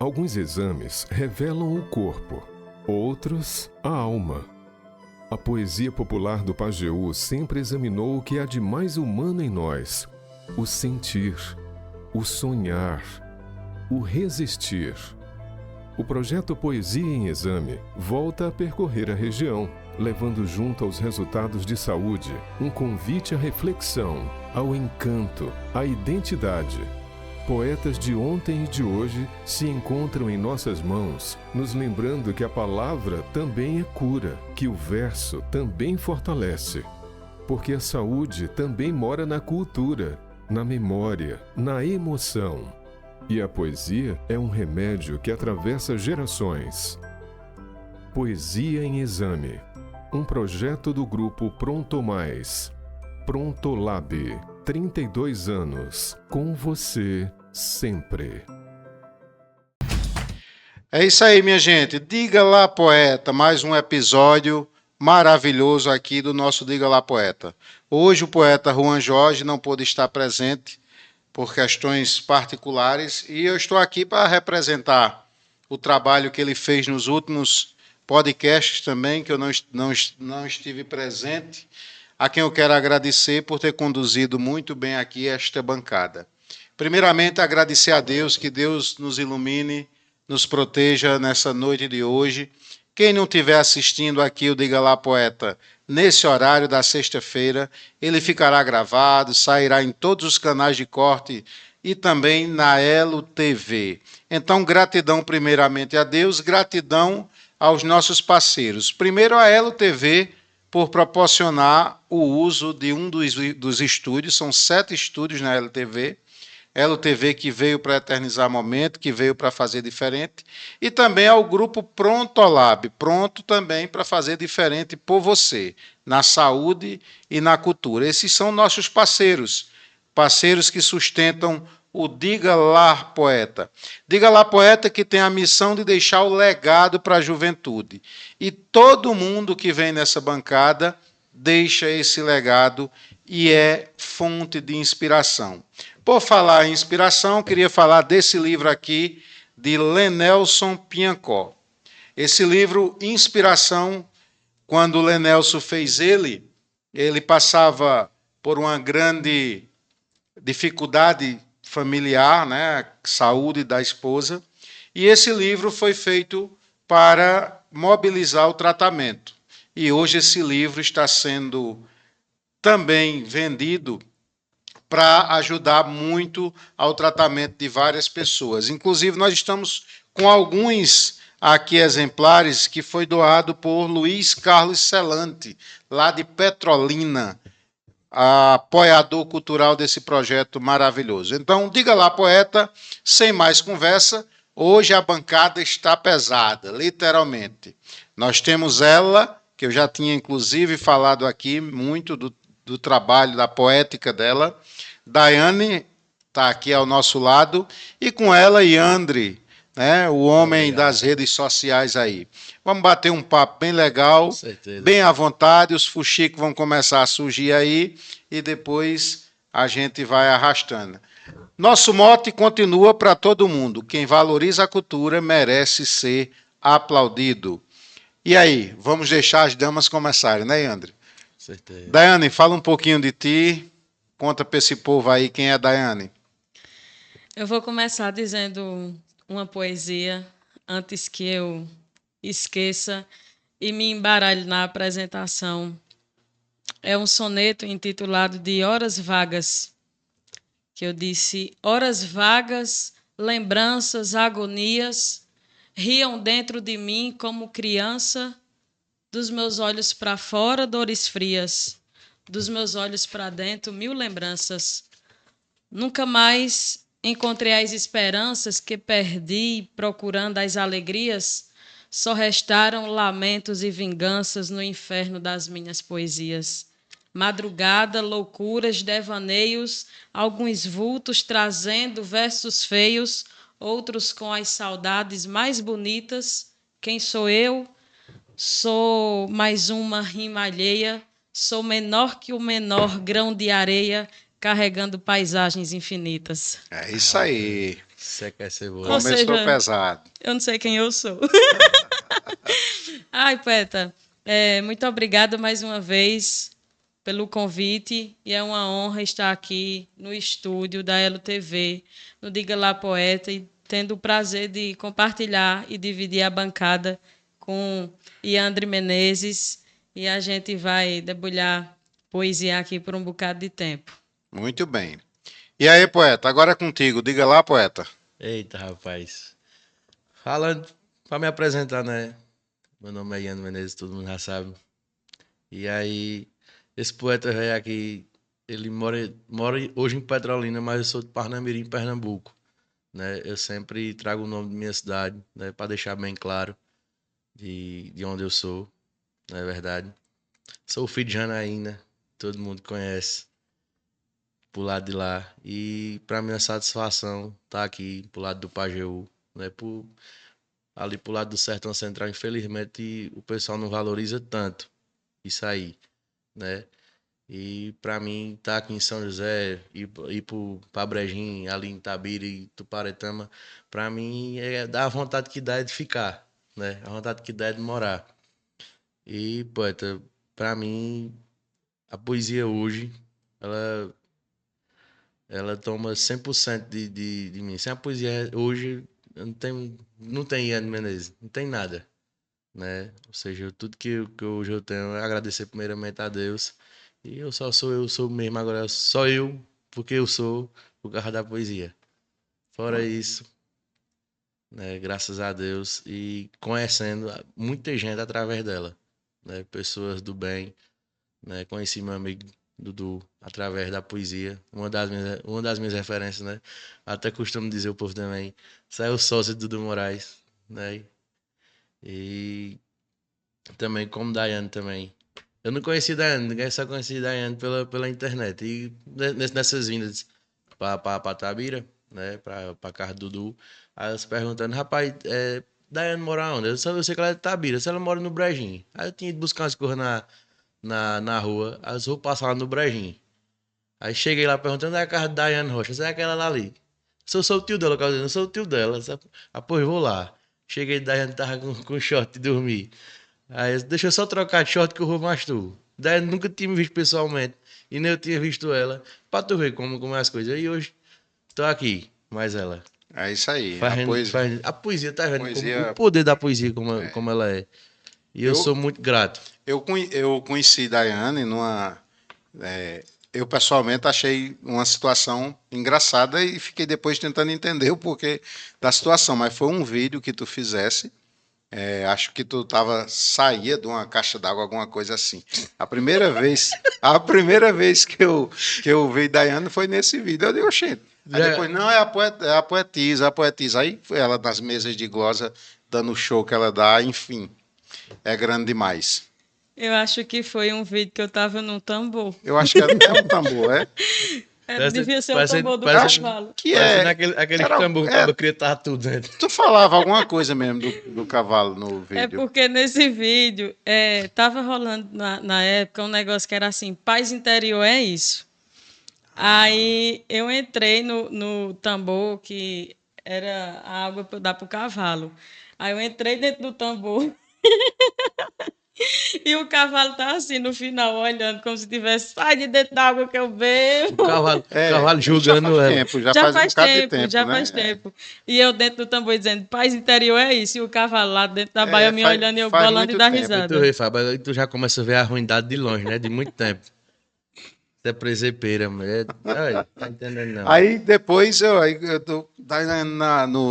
Alguns exames revelam o corpo, outros a alma. A poesia popular do Pajeú sempre examinou o que há de mais humano em nós: o sentir, o sonhar, o resistir. O projeto Poesia em Exame volta a percorrer a região, levando junto aos resultados de saúde um convite à reflexão, ao encanto, à identidade. Poetas de ontem e de hoje se encontram em nossas mãos, nos lembrando que a palavra também é cura, que o verso também fortalece. Porque a saúde também mora na cultura, na memória, na emoção. E a poesia é um remédio que atravessa gerações. Poesia em Exame. Um projeto do grupo Pronto Mais. Pronto Lab. 32 anos. Com você sempre. É isso aí, minha gente. Diga lá, poeta. Mais um episódio maravilhoso aqui do nosso Diga lá, poeta. Hoje o poeta Juan Jorge não pôde estar presente por questões particulares e eu estou aqui para representar o trabalho que ele fez nos últimos podcasts também, que eu não estive presente, a quem eu quero agradecer por ter conduzido muito bem aqui esta bancada. Primeiramente, agradecer a Deus, que Deus nos ilumine, nos proteja nessa noite de hoje. Quem não estiver assistindo aqui o Diga lá, poeta, nesse horário da sexta-feira, ele ficará gravado, sairá em todos os canais de corte e também na Elo TV. Então, gratidão primeiramente a Deus, gratidão aos nossos parceiros. Primeiro a Elo TV, por proporcionar o uso de um dos estúdios, são 7 estúdios na Elo TV. Elo TV que veio para eternizar momento, que veio para fazer diferente, e também ao grupo Pronto Lab, pronto também para fazer diferente por você, na saúde e na cultura. Esses são nossos parceiros, parceiros que sustentam o Diga lá, poeta. Diga lá, poeta, que tem a missão de deixar o legado para a juventude. E todo mundo que vem nessa bancada deixa esse legado e é fonte de inspiração. Por falar em inspiração, queria falar desse livro aqui, de Lenelson Piancó. Esse livro, Inspiração, quando Lenelson fez ele passava por uma grande dificuldade familiar, né, saúde da esposa, e esse livro foi feito para mobilizar o tratamento. E hoje esse livro está sendo também vendido para ajudar muito ao tratamento de várias pessoas. Inclusive, nós estamos com alguns aqui exemplares que foi doado por Luiz Carlos Celante, lá de Petrolina, apoiador cultural desse projeto maravilhoso. Então, diga lá, poeta, sem mais conversa, hoje a bancada está pesada, literalmente. Nós temos ela, que eu já tinha inclusive falado aqui muito do trabalho, da poética dela. Daiane está aqui ao nosso lado, e com ela, Yandri, né, o homem das redes sociais aí. Vamos bater um papo bem legal, bem à vontade, os fuxicos vão começar a surgir aí, e depois a gente vai arrastando. Nosso mote continua para todo mundo: quem valoriza a cultura merece ser aplaudido. E aí, vamos deixar as damas começarem, né, Yandri? Certeza. Daiane, fala um pouquinho de ti, conta para esse povo aí quem é a Daiane. Eu vou começar dizendo uma poesia antes que eu esqueça e me embaralhe na apresentação. É um soneto intitulado de Horas Vagas, que eu disse: horas vagas, lembranças, agonias, riam dentro de mim como criança, dos meus olhos para fora, dores frias, dos meus olhos para dentro, mil lembranças. Nunca mais encontrei as esperanças que perdi procurando as alegrias, só restaram lamentos e vinganças no inferno das minhas poesias. Madrugada, loucuras, devaneios, alguns vultos trazendo versos feios, outros com as saudades mais bonitas. Quem sou eu? Sou mais uma rima alheia, sou menor que o menor grão de areia, carregando paisagens infinitas. É isso aí. Você quer ser Ou boa. Começou seja, pesado. eu não sei quem eu sou. Ai, poeta, muito obrigada mais uma vez pelo convite e é uma honra estar aqui no estúdio da Elo TV, no Diga Lá Poeta, e tendo o prazer de compartilhar e dividir a bancada com Iandre Menezes, e a gente vai debulhar poesia aqui por um bocado de tempo. Muito bem. E aí, poeta, agora é contigo. Diga lá, poeta. Eita, rapaz. Falando, pra me apresentar, né? Meu nome é Ian Menezes, todo mundo já sabe. E aí, esse poeta velho aqui, ele mora hoje em Petrolina, mas eu sou de Parnamirim, Pernambuco, né? Eu sempre trago o nome da minha cidade, né? Pra deixar bem claro de onde eu sou, não é verdade? Sou filho de Janaína, todo mundo conhece, pro lado de lá. E pra minha satisfação, tá aqui pro lado do Pajeú, né? Ali pro lado do Sertão Central, infelizmente, o pessoal não valoriza tanto isso aí, né? E pra mim, tá aqui em São José, ir pra Brejinho, ali em Tabira e Tuparetama, pra mim dá a vontade que dá de ficar, né? A vontade que dá é de morar. E, poeta, pra mim, a poesia hoje, ela, ela toma 100% de mim. Sem a poesia hoje, eu não tem Ian Menezes, não tem nada, né? Ou seja, tudo que hoje eu tenho é agradecer primeiramente a Deus. E eu sou mesmo agora, só eu, porque eu sou o cara da poesia. Fora isso, né, graças a Deus e conhecendo muita gente através dela, né? Pessoas do bem, né? Conheci meu amigo Dudu através da poesia, uma das minhas referências, né? Até costumo dizer o povo também, saiu sócio de Dudu Moraes, né? E também como Daiane também. Eu não conheci Daiane, ninguém só conhecia Daiane pela internet. E nessas vindas pra Tabira, né, pra casa do Dudu, aí elas perguntando, rapaz, Daiane mora onde? Eu sei que ela é de Tabira, se ela mora no Brejinho. Aí eu tinha ido buscar umas coisas na rua, aí eu vou passar lá no Brejinho. Aí cheguei lá perguntando, onde é a casa de Daiane Rocha? Você é aquela lá ali? Se eu sou o tio dela, eu não sou o tio dela. Ah, pois vou lá. Cheguei, Daiane tava com short de dormir. Aí, deixa eu só trocar de short que eu vou mais tu. Daí nunca tinha me visto pessoalmente. E nem eu tinha visto ela. Pra tu ver como é as coisas. E hoje tô aqui, mais ela. É isso aí. A poesia, tá vendo? Como, o Poesia. poder da poesia, como ela é. E eu Eu, sou muito grato. eu conheci Daiane numa. Eu pessoalmente achei uma situação engraçada e fiquei depois tentando entender o porquê da situação. Mas foi um vídeo que tu fizesse. Acho que saía de uma caixa d'água, alguma coisa assim. A primeira vez que eu vi Daiane foi nesse vídeo. Eu digo, oxente. Aí depois, não, é a poetisa, a poetisa. Aí foi ela nas mesas de glosa, dando o show que ela dá, enfim. É grande demais. Eu acho que foi um vídeo que eu estava num tambor. Eu acho que é um tambor, é? Devia ser o Parece, tambor do parece, cavalo. Que parece é. aquele Era, tambor que o é cara queria estar tudo dentro. tu falava alguma coisa mesmo do cavalo no É vídeo. porque nesse vídeo tava rolando na época um negócio que era assim, paz interior é isso. Aí eu entrei no tambor que era a água para dar pro cavalo. Aí eu entrei dentro do tambor e o cavalo tá assim no final olhando como se tivesse sai de dentro da água que eu bebo. O cavalo Já faz julgando ela. tempo, já faz um bocado de tempo, Já né? faz tempo. E eu dentro do tambor dizendo, paz interior é isso. E o cavalo lá dentro da baia me olhando e eu Faz bolando e muito dando tempo. E tu risada. vê, Fábio, aí tu já começa a ver a ruindade de longe, né? De muito tempo. Você é presepeira, mulher. Olha, tá entendendo não. Aí depois eu tô daí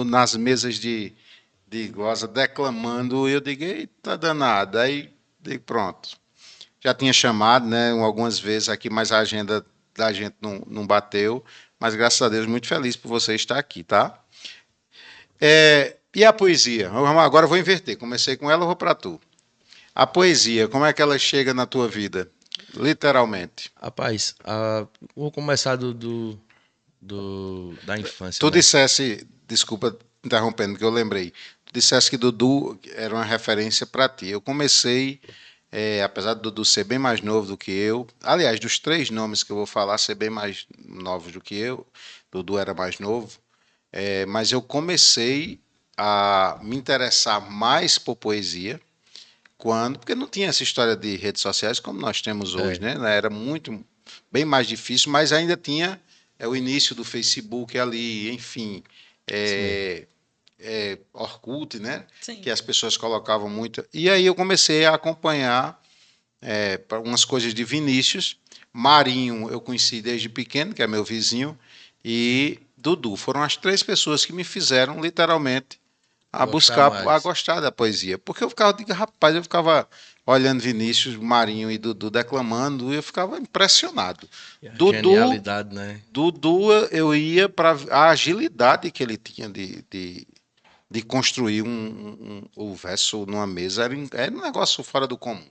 nas mesas de glosa declamando, e eu digo, eita danada. Aí digo, pronto. Já tinha chamado, né, algumas vezes aqui, mas a agenda da gente não bateu. Mas graças a Deus, muito feliz por você estar aqui, tá? E a poesia? Agora eu vou inverter. Comecei com ela, eu vou para tu. A poesia, como é que ela chega na tua vida? Literalmente. Rapaz, vou começar da infância, Tu né? dissesse, desculpa interrompendo, que eu lembrei. Tu dissesse que Dudu era uma referência para ti. Eu comecei, apesar do Dudu ser bem mais novo do que eu, aliás, dos três nomes que eu vou falar ser bem mais novos do que eu, Dudu era mais novo. mas eu comecei a me interessar mais por poesia porque não tinha essa história de redes sociais como nós temos hoje, É, né? Era muito, bem mais difícil, mas ainda tinha o início do Facebook ali, enfim, isso mesmo. Orkut, né? Sim. Que as pessoas colocavam muito. E aí eu comecei a acompanhar umas coisas de Vinícius. Marinho eu conheci desde pequeno, que é meu vizinho, e Dudu. Foram as três pessoas que me fizeram literalmente a Gostar buscar, a mais. gostar da poesia. Porque eu ficava, rapaz, eu ficava olhando Vinícius, Marinho e Dudu declamando, e eu ficava impressionado. E a Dudu, genialidade, né? Dudu eu ia para a agilidade que ele tinha de construir o verso numa mesa, era um negócio fora do comum.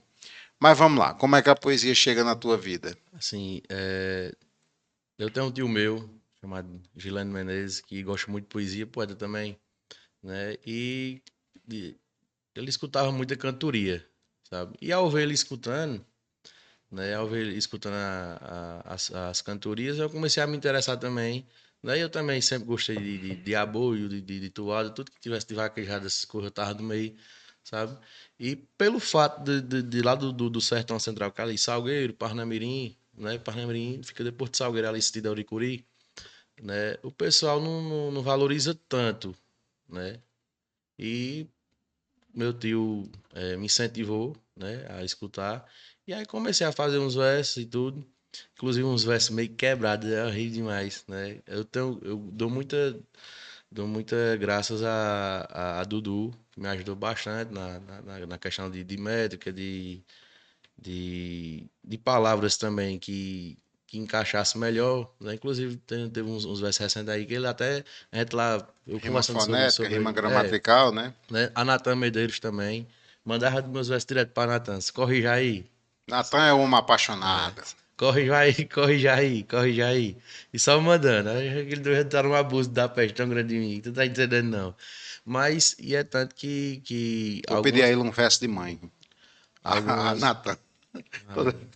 Mas vamos lá, como é que a poesia chega na tua vida? Assim, eu tenho um tio meu, chamado Gileno Menezes, que gosta muito de poesia, poeta também, né? E ele escutava muita cantoria, sabe? E ao ver ele escutando, né? Ao ver ele escutando as cantorias, eu comecei a me interessar também. Daí eu também sempre gostei de aboio, de toada, tudo que tivesse de vaquejada, essas coisas, eu tava no meio, sabe? E pelo fato de lá do Sertão Central, que é ali, Salgueiro, Parnamirim, né? Parnamirim fica depois de Salgueiro, ali, Sítio da Auricuri, né? O pessoal não valoriza tanto, né? E meu tio me incentivou, né, a escutar. E aí comecei a fazer uns versos e tudo. Inclusive uns versos meio quebrados, eu ri demais, né? Eu dou muita graças a Dudu, que me ajudou bastante na questão de métrica, de palavras também que encaixasse melhor, né? Inclusive teve uns versos recentes aí que ele até, a gente lá, eu Rima conversando sobre, fonética, rima sobre gramatical, né? né? A Natan Medeiros também. Mandava meus versos direto para Natan. Se corrija aí. Natan é uma É. apaixonada. Corrija aí, corrija aí, corrija aí. E só mandando. Aí aquele doido tá num abuso da peste tão grande em mim. Tu tá entendendo, não. Mas, e é tanto que Vou pedir a ele um verso de mãe. A algumas. Natan.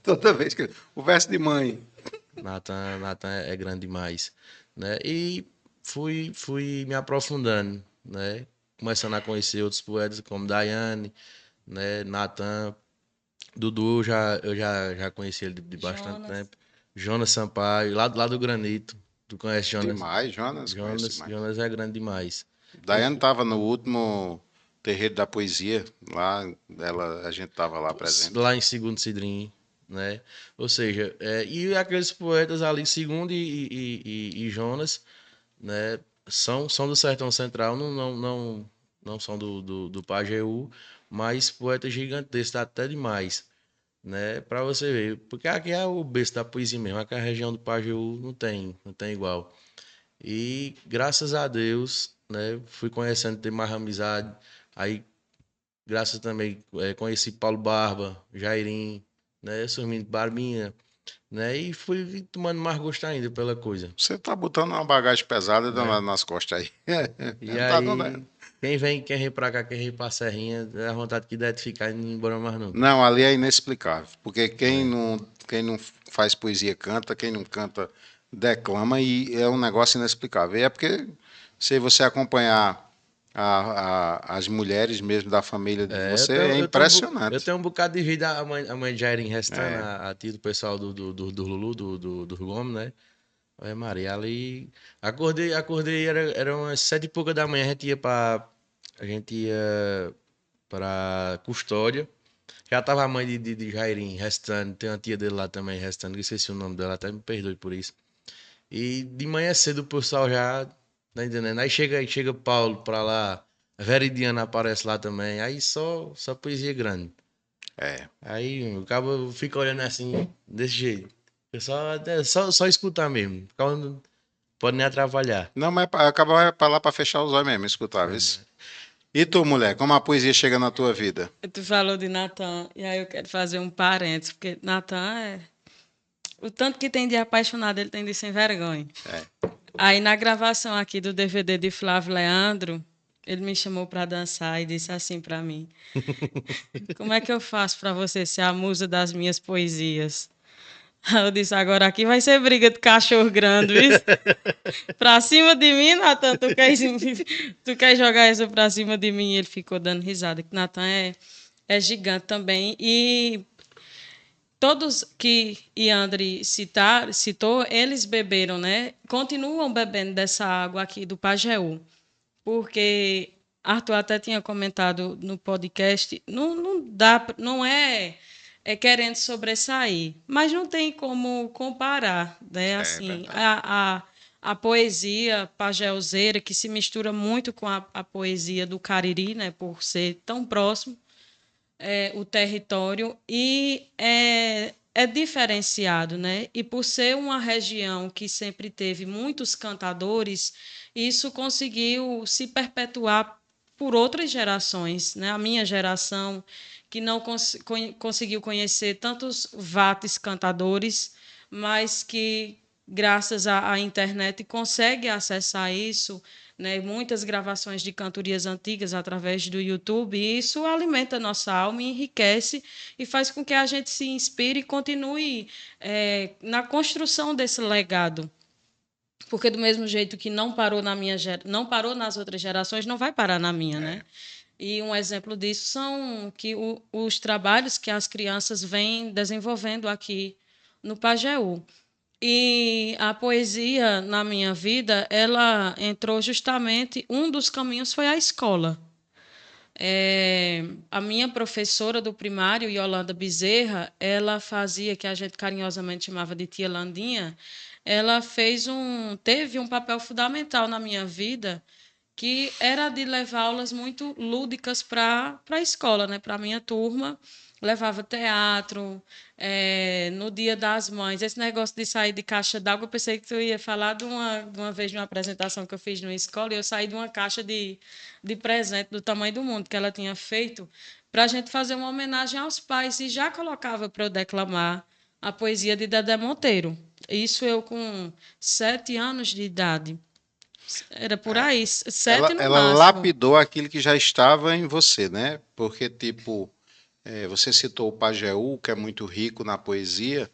Toda vez que. O verso de mãe. Natan é grande demais, né? E fui me aprofundando, né? Começando a conhecer outros poetas como Daiane, né? Natan, Dudu, já conheci ele de bastante Jonas. tempo. Jonas Sampaio, lá do Granito. Tu conhece Jonas? Demais, Jonas, conhece demais. Jonas é grande demais. E Daiane estava no último terreiro da poesia, lá, a gente estava lá presente. lá em Segundo Cidrim, né? Ou seja, e aqueles poetas ali, Segundo e Jonas, né? São do Sertão Central, não são do Pajeú, mas poetas gigantescos, até demais, né? Para você ver, porque aqui é o berço da poesia mesmo, aqui a região do Pajeú não tem igual. E graças a Deus, né, fui conhecendo, ter mais amizade. Aí, graças também, conheci Paulo Barba, Jairim, né, Surmindo Barbinha, né, e fui tomando mais gosto ainda pela coisa. Você tá botando uma bagagem pesada Né? nas costas aí. E Não tá, não, né? aí, quem vem pra cá, quem vem pra Serrinha, é a vontade que der de ficar e não ir embora mais não. Não, ali é inexplicável. Porque Né? quem não faz poesia canta, quem não canta declama e é um negócio inexplicável. E é porque se você acompanhar as mulheres mesmo da família de você, é Eu impressionante. tenho um bocado de vida, a mãe de Jairim Restana, É, a tia do pessoal do Lulu, do Gomes, né? Ave Maria, ali. Acordei, era umas 7 e pouca da manhã, a gente ia pra Custódia. Já tava a mãe de Jairim restando, tem uma tia dele lá também restando, que esqueci o nome dela, até me perdoe por isso. E de manhã cedo o pessoal já, tá entendendo? Aí chega Paulo pra lá, a Veridiana aparece lá também, aí só poesia grande. é. Aí o cabo fica olhando assim, desse jeito. O pessoal só escutar mesmo. O cabo não pode nem atrapalhar. Não, mas acaba pra lá pra fechar os olhos mesmo, escutar, viu? Né? E tu, mulher, como a poesia chega na tua vida? Tu falou de Natan, e aí eu quero fazer um parênteses, porque Natan é. O tanto que tem de apaixonado, ele tem de sem vergonha. É. Aí na gravação aqui do DVD de Flávio Leandro, ele me chamou para dançar e disse assim para mim: Como é que eu faço para você ser a musa das minhas poesias? Aí eu disse, agora aqui vai ser briga de cachorro grande, viu? Pra cima de mim, Natan, tu quer jogar isso pra cima de mim? E ele ficou dando risada, que Natan é gigante também. E todos que Iandre citou, eles beberam, né? Continuam bebendo dessa água aqui do Pajeú. Porque Arthur até tinha comentado no podcast, não dá, não é querendo sobressair, mas não tem como comparar, né? É Assim, verdade. a poesia pajeuzeira, que se mistura muito com a poesia do Cariri, né? Por ser tão próximo o território e é diferenciado, né? E por ser uma região que sempre teve muitos cantadores, isso conseguiu se perpetuar por outras gerações, né? A minha geração que não conseguiu conhecer tantos vates cantadores, mas que graças à internet consegue acessar isso, né, muitas gravações de cantorias antigas através do YouTube, e isso alimenta a nossa alma, enriquece e faz com que a gente se inspire e continue na construção desse legado. Porque do mesmo jeito que não parou não parou nas outras gerações, não vai parar na minha, né? E um exemplo disso são os trabalhos que as crianças vêm desenvolvendo aqui no Pajeú. E a poesia na minha vida, ela entrou justamente, um dos caminhos foi a escola. A minha professora do primário, Yolanda Bezerra, ela fazia, que a gente carinhosamente chamava de tia Landinha, ela teve um papel fundamental na minha vida, que era de levar aulas muito lúdicas para a escola, né? Para a minha turma. Levava teatro, no Dia das Mães. Esse negócio de sair de caixa d'água, eu pensei que tu ia falar de uma vez de uma apresentação que eu fiz numa escola, e eu saí de uma caixa de presente do tamanho do mundo que ela tinha feito, para a gente fazer uma homenagem aos pais, e já colocava para eu declamar a poesia de Dedé Monteiro. Isso eu com 7 anos de idade. Era por aí, 7 no Ela máximo. lapidou aquilo que já estava em você, né? Porque, tipo, você citou o Pajeú, que é muito rico na poesia,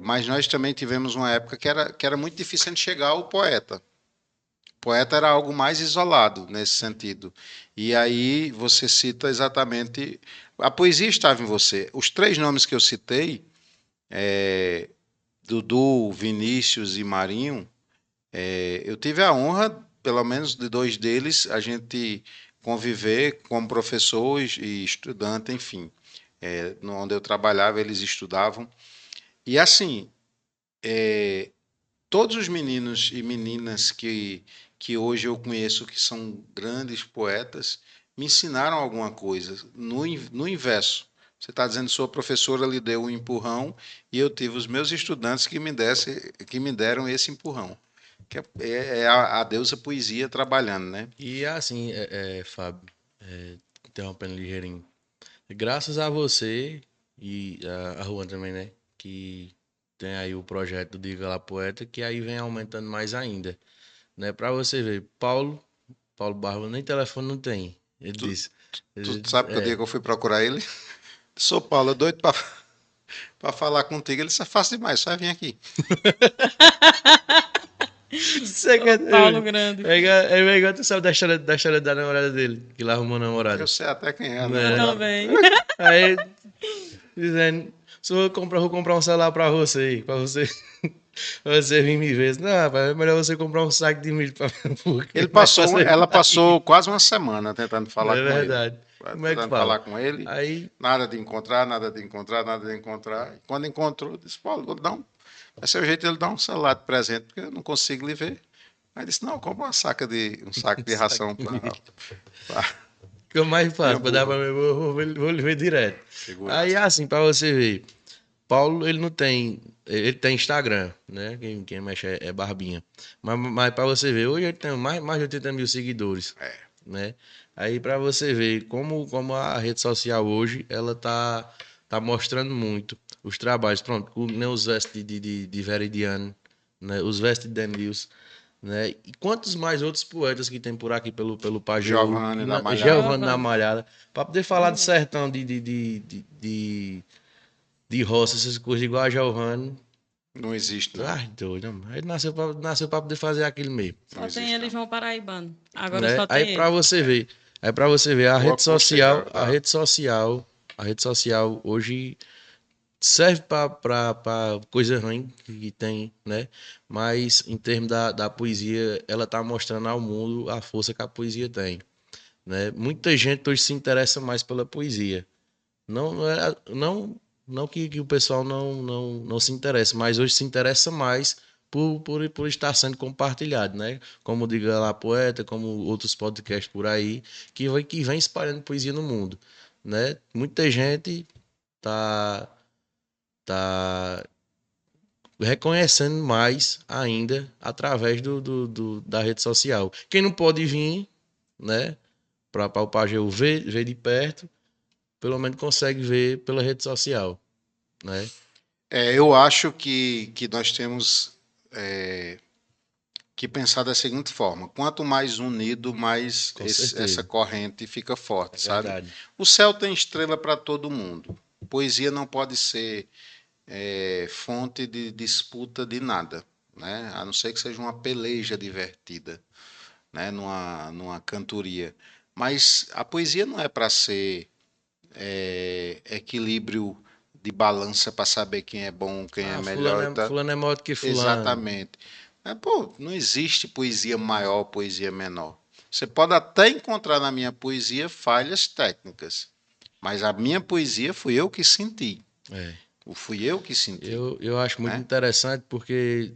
mas nós também tivemos uma época que era muito difícil de chegar ao poeta. O poeta era algo mais isolado nesse sentido. E aí você cita exatamente. A poesia estava em você. Os três nomes que eu citei, Dudu, Vinícius e Marinho, eu tive a honra, pelo menos de dois deles, a gente conviver como professor e estudante, enfim. Onde eu trabalhava, eles estudavam. E assim, todos os meninos e meninas que hoje eu conheço que são grandes poetas me ensinaram alguma coisa. No inverso. Você está dizendo que sua professora lhe deu um empurrão e eu tive os meus estudantes que me deram esse empurrão. Que é a deusa poesia trabalhando, né? E assim, Fábio, interrompendo ligeirinho, graças a você e a Juan também, né? Que tem aí o projeto do Diga Lá Poeta, que aí vem aumentando mais ainda, né? Pra você ver, Paulo Barba nem telefone não tem. Ele Tu, disse, tu ele- sabe que o dia é, que eu fui procurar ele? Sou Paulo, doido para falar contigo. Ele disse, é fácil demais, só vir aqui. você O quer, Paulo Grande. é igual tu sabe da história da namorada dele, que lá arrumou Eu namorada, sei até quem é a né? namorada. Também. Aí, dizendo, se eu vou comprar um celular pra você aí, pra você, pra você vir me ver. Não, rapaz, é melhor você comprar um saco de milho pra mim, porque Ele não é pra passou, você ela vir passou quase uma semana tentando não falar é com ele. verdade. Como é que Tentando fala? falar com ele, Aí, nada de encontrar, nada de encontrar, nada de encontrar. E quando encontrou, disse, Paulo, vai ser o jeito de ele dar um celular de presente, porque eu não consigo lhe ver. Aí disse, não, compra um saco de saco ração de milho. pra Fica mais minha fácil, pra dar pra burra. mim, vou lhe ver direto. Aí, Segurança. assim, pra você ver, Paulo, ele tem Instagram, né? Quem mexe é Barbinha. Mas pra você ver, hoje ele tem mais de 80 mil seguidores, né? Aí pra você ver como a rede social hoje, ela tá mostrando muito os trabalhos. Pronto, nem os versos de Veridiano, né? Os versos de Dan Lewis, né? E quantos mais outros poetas que tem por aqui pelo Pajeú, Giovanni da Malhada. Giovanni da Giovanni. Malhada, para poder falar de sertão de de roça, essas coisas igual a Giovanni. Não existe, não. Ai, doido, mano. Ele nasceu pra poder fazer aquilo mesmo. Não Só tem existe, ele e não. João Paraibano. Agora Né? só tem ele. Aí pra você ver, a Vou rede social, aconselhar, tá? a rede social hoje serve pra coisa ruim que tem, né? Mas em termos da poesia, ela tá mostrando ao mundo a força que a poesia tem, né? Muita gente hoje se interessa mais pela poesia. Não que o pessoal não se interesse, mas hoje se interessa mais por estar sendo compartilhado, né? Como o Diga Lá Poeta, como outros podcasts por aí, que vem espalhando poesia no mundo, né? Muita gente tá, tá reconhecendo mais ainda através da rede social. Quem não pode vir, né, para o Pajeú ver de perto, pelo menos consegue ver pela rede social, né? Eu acho que nós temos que pensar da seguinte forma: quanto mais unido, mais Com essa certeza. corrente fica forte, É sabe? verdade. O céu tem estrela para todo mundo. Poesia não pode ser fonte de disputa de nada, né? A não ser que seja uma peleja divertida, né? Numa cantoria. Mas a poesia não é para ser equilíbrio de balança para saber quem é bom, quem é Ah, melhor e tal. fulano é maior do que fulano. Exatamente. Pô, não existe poesia maior, poesia menor. Você pode até encontrar na minha poesia falhas técnicas, mas a minha poesia fui eu que senti. É. Fui eu que senti, Eu acho muito né? interessante porque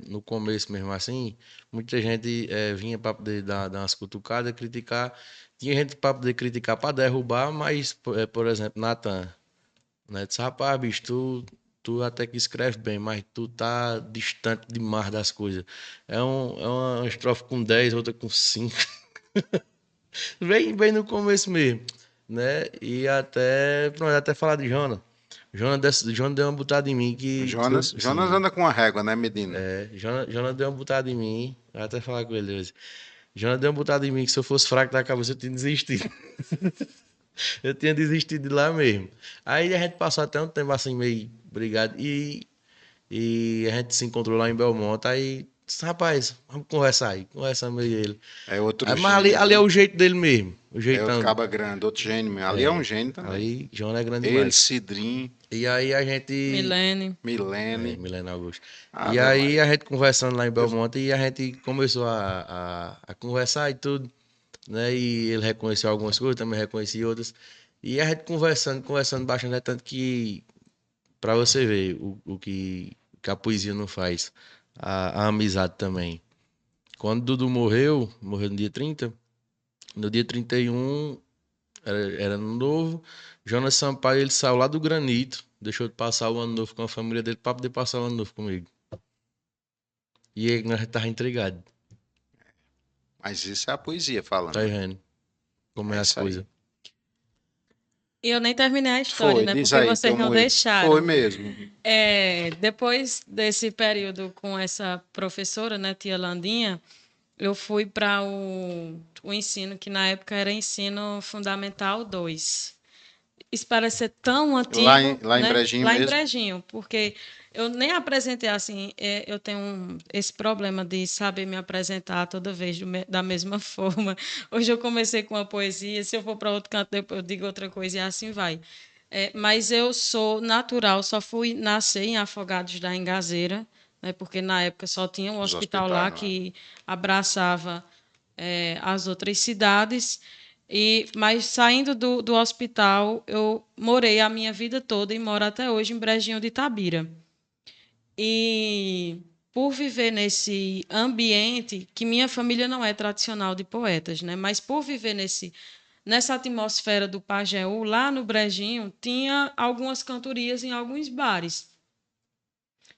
no começo mesmo assim, muita gente vinha para poder dar umas cutucadas, criticar. Tinha gente para poder criticar, para derrubar, mas, por exemplo, Natan, né? Disse, rapaz, bicho, tu até que escreve bem, mas tu tá distante demais das coisas. É uma estrofe com 10, outra com 5. Bem no começo mesmo, né? E pronto, até falar de Jonas. Jonas deu uma butada em mim Jonas sim, anda com a régua, né, Medina? Jonas deu uma butada em mim, vou até falar com ele hoje. Jonas deu uma butada em mim que se eu fosse fraco da cabeça eu tinha desistido. Eu tinha desistido de lá mesmo. Aí a gente passou até um tempo assim meio brigado e a gente se encontrou lá em Belmonte. Aí disse, rapaz, vamos conversar aí. Conversamos eu e ele. É outro Aí, mas gênio, ali é viu? o jeito dele mesmo. O É outro jeitão. caba grande, outro gênio mesmo. Ali é um gênio também. Aí Jonas é grande Ele, demais. Cidrinho, E aí a gente. Milene. Milene. Milena Augusto. E Ave aí Maria. a gente conversando lá em Belmonte e a gente começou a conversar e tudo, né? E ele reconheceu algumas coisas, também reconheci outras. E a gente conversando bastante, é tanto que, pra você ver que a poesia não faz, a amizade também. Quando Dudu morreu no dia 30, no dia 31, era ano novo, Jonas Sampaio, ele saiu lá do Granito, deixou de passar o ano novo com a família dele pra poder passar o ano novo comigo. E aí nós tava intrigado, Mas isso é a poesia tá falando. vendo? Como é É as isso aí. coisas. E eu nem terminei a história, Foi, né? diz Porque aí, vocês teu não moído. Foi deixaram. mesmo. Depois desse período com essa professora, né, tia Landinha, eu fui para o ensino, que na época era ensino fundamental 2. Isso parece ser tão antigo, Lá em né? Brejinho Lá em mesmo. Brejinho, porque eu nem apresentei assim, eu tenho esse problema de saber me apresentar toda vez da mesma forma. Hoje eu comecei com uma poesia, se eu for para outro canto, depois eu digo outra coisa e assim vai. Mas eu sou natural, só fui nascer em Afogados da Engazeira, né? Porque na época só tinha um Os hospital lá hospitais lá. que abraçava as outras cidades. Mas saindo do hospital, eu morei a minha vida toda e moro até hoje em Brejinho de Itabira. E por viver nesse ambiente, que minha família não é tradicional de poetas, né? Mas por viver nessa atmosfera do Pajeú, lá no Brejinho, tinha algumas cantorias em alguns bares.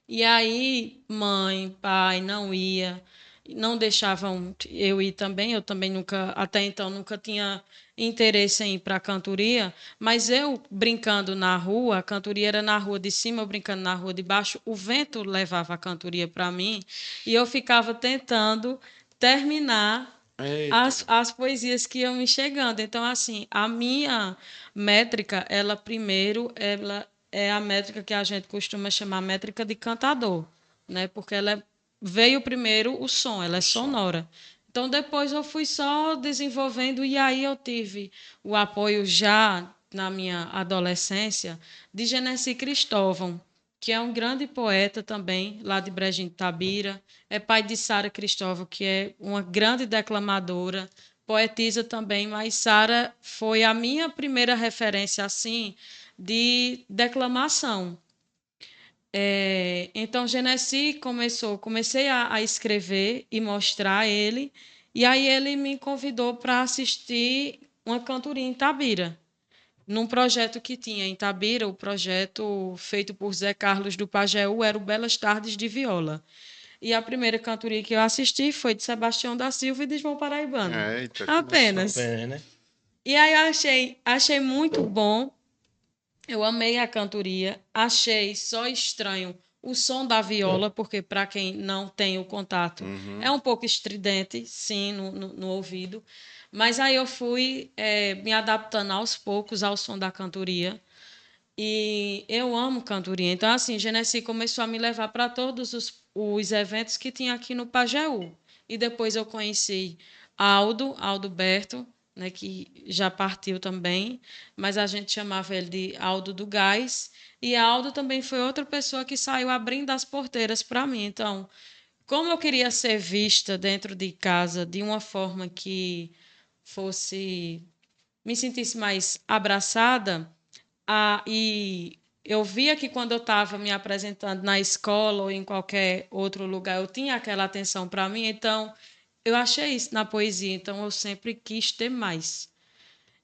E aí, mãe, pai não ia, não deixavam eu ir também. Eu também nunca, até então, nunca tinha interesse em ir para a cantoria, mas eu brincando na rua, a cantoria era na rua de cima, eu brincando na rua de baixo, o vento levava a cantoria para mim e eu ficava tentando terminar Eita. as poesias que iam me chegando. Então, assim, a minha métrica, ela primeiro, ela é a métrica que a gente costuma chamar métrica de cantador, né? Porque veio primeiro o som, ela é sonora. Então, depois eu fui só desenvolvendo, e aí eu tive o apoio já na minha adolescência de Genesi Cristóvão, que é um grande poeta também, lá de Brejinho de Tabira, é pai de Sara Cristóvão, que é uma grande declamadora, poetisa também, mas Sara foi a minha primeira referência, assim, de declamação. Então, Genesi comecei a escrever e mostrar ele, e aí ele me convidou para assistir uma cantoria em Tabira, num projeto que tinha em Tabira, o projeto feito por Zé Carlos do Pajeú era o Belas Tardes de Viola. E a primeira cantoria que eu assisti foi de Sebastião da Silva e de João Paraibano. Eita, que Apenas. Né? E aí eu achei muito bom. Eu amei a cantoria, achei só estranho o som da viola, porque para quem não tem o contato, é um pouco estridente, sim, no ouvido. Mas aí eu fui me adaptando aos poucos ao som da cantoria. E eu amo cantoria. Então, assim, Genesi começou a me levar para todos os eventos que tinha aqui no Pajeú. E depois eu conheci Aldo Berto, né, que já partiu também, mas a gente chamava ele de Aldo do Gás. E Aldo também foi outra pessoa que saiu abrindo as porteiras para mim. Então, como eu queria ser vista dentro de casa de uma forma que fosse me sentisse mais abraçada, e eu via que quando eu estava me apresentando na escola ou em qualquer outro lugar, eu tinha aquela atenção para mim, então eu achei isso na poesia, então eu sempre quis ter mais.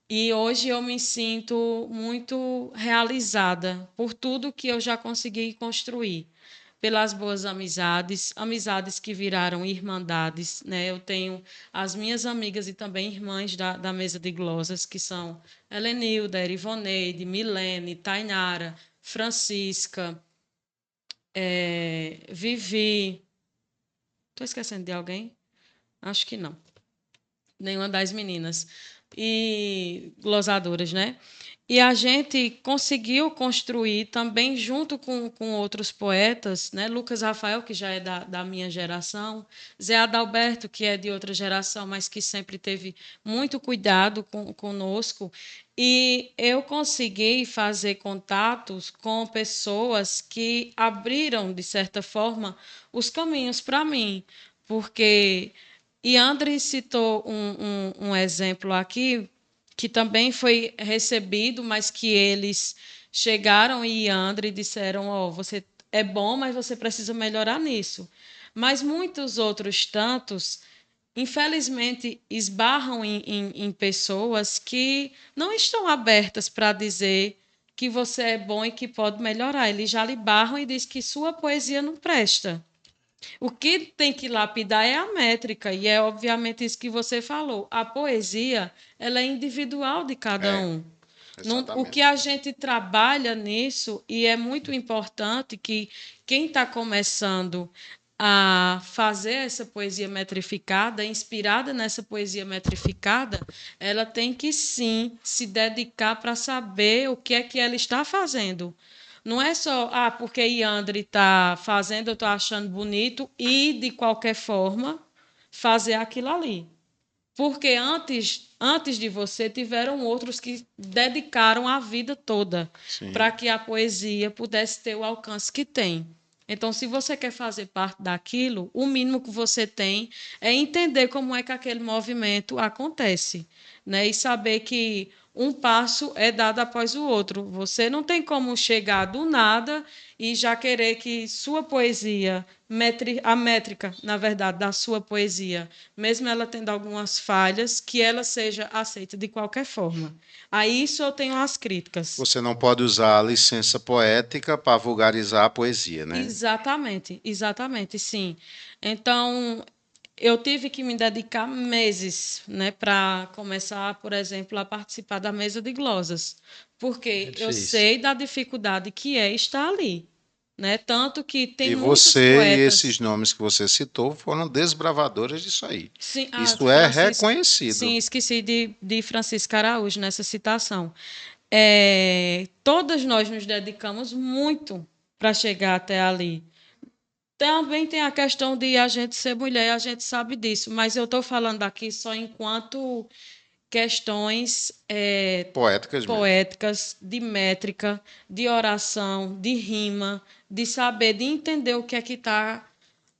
E hoje eu me sinto muito realizada por tudo que eu já consegui construir, pelas boas amizades, amizades que viraram irmandades, né? Eu tenho as minhas amigas e também irmãs da mesa de glosas, que são Helenilda, Erivoneide, Milene, Tainara, Francisca, Vivi. Estou esquecendo de alguém? Acho que não. Nenhuma das meninas. E glosadoras, né? E a gente conseguiu construir também, junto com outros poetas, né? Lucas Rafael, que já é da minha geração, Zé Adalberto, que é de outra geração, mas que sempre teve muito cuidado conosco. E eu consegui fazer contatos com pessoas que abriram, de certa forma, os caminhos para mim, porque Yandri citou um exemplo aqui que também foi recebido, mas que eles chegaram e Yandri disseram: "Ó, você é bom, mas você precisa melhorar nisso." Mas muitos outros tantos, infelizmente, esbarram em pessoas que não estão abertas para dizer que você é bom e que pode melhorar. Eles já lhe barram e dizem que sua poesia não presta. O que tem que lapidar é a métrica, e é obviamente isso que você falou. A poesia, ela é individual de cada um. O que a gente trabalha nisso, e é muito importante que quem está começando a fazer essa poesia metrificada, inspirada nessa poesia metrificada, ela tem que sim se dedicar para saber o que é que ela está fazendo. Não é só, porque Yandri está fazendo, eu estou achando bonito, e, de qualquer forma, fazer aquilo ali. Porque antes de você, tiveram outros que dedicaram a vida toda para que a poesia pudesse ter o alcance que tem. Então, se você quer fazer parte daquilo, o mínimo que você tem é entender como é que aquele movimento acontece, né? E saber que um passo é dado após o outro. Você não tem como chegar do nada e já querer que sua poesia, a métrica, na verdade, da sua poesia, mesmo ela tendo algumas falhas, que ela seja aceita de qualquer forma. A isso eu tenho as críticas. Você não pode usar a licença poética para vulgarizar a poesia, né? Exatamente, sim. Então, eu tive que me dedicar meses, né, para começar, por exemplo, a participar da mesa de glosas, porque eu sei da dificuldade que é estar ali, né? Tanto que tem muitos você poetas. E esses nomes que você citou foram desbravadores disso aí. Sim, isso é reconhecido. Sim, esqueci de Francisco Araújo nessa citação. todas nós nos dedicamos muito para chegar até ali. Também tem a questão de a gente ser mulher, a gente sabe disso, mas eu estou falando aqui só enquanto questões Poéticas mesmo. poéticas, de métrica, de oração, de rima, de saber, de entender o que é que está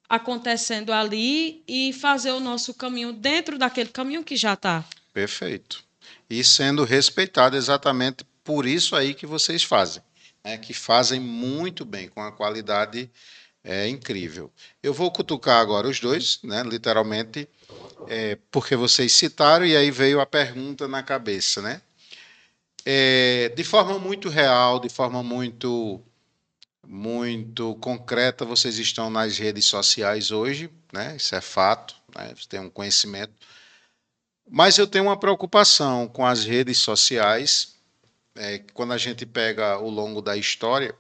acontecendo ali e fazer o nosso caminho dentro daquele caminho que já está. Perfeito. E sendo respeitado exatamente por isso aí que vocês fazem, né? Que fazem muito bem, com a qualidade incrível. Eu vou cutucar agora os dois, né? Literalmente, porque vocês citaram e aí veio a pergunta na cabeça, né? De forma muito real, de forma muito concreta, vocês estão nas redes sociais hoje, né? Isso é fato, né? Você tem um conhecimento. Mas eu tenho uma preocupação com as redes sociais. Quando a gente pega ao longo da história,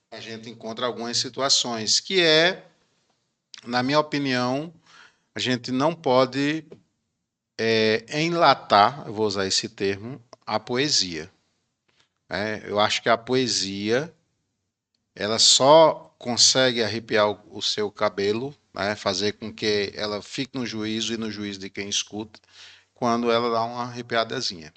a gente encontra algumas situações que na minha opinião, a gente não pode enlatar, eu vou usar esse termo, a poesia. Eu acho que a poesia ela só consegue arrepiar o seu cabelo, né, fazer com que ela fique no juízo e no juízo de quem escuta, quando ela dá uma arrepiadazinha.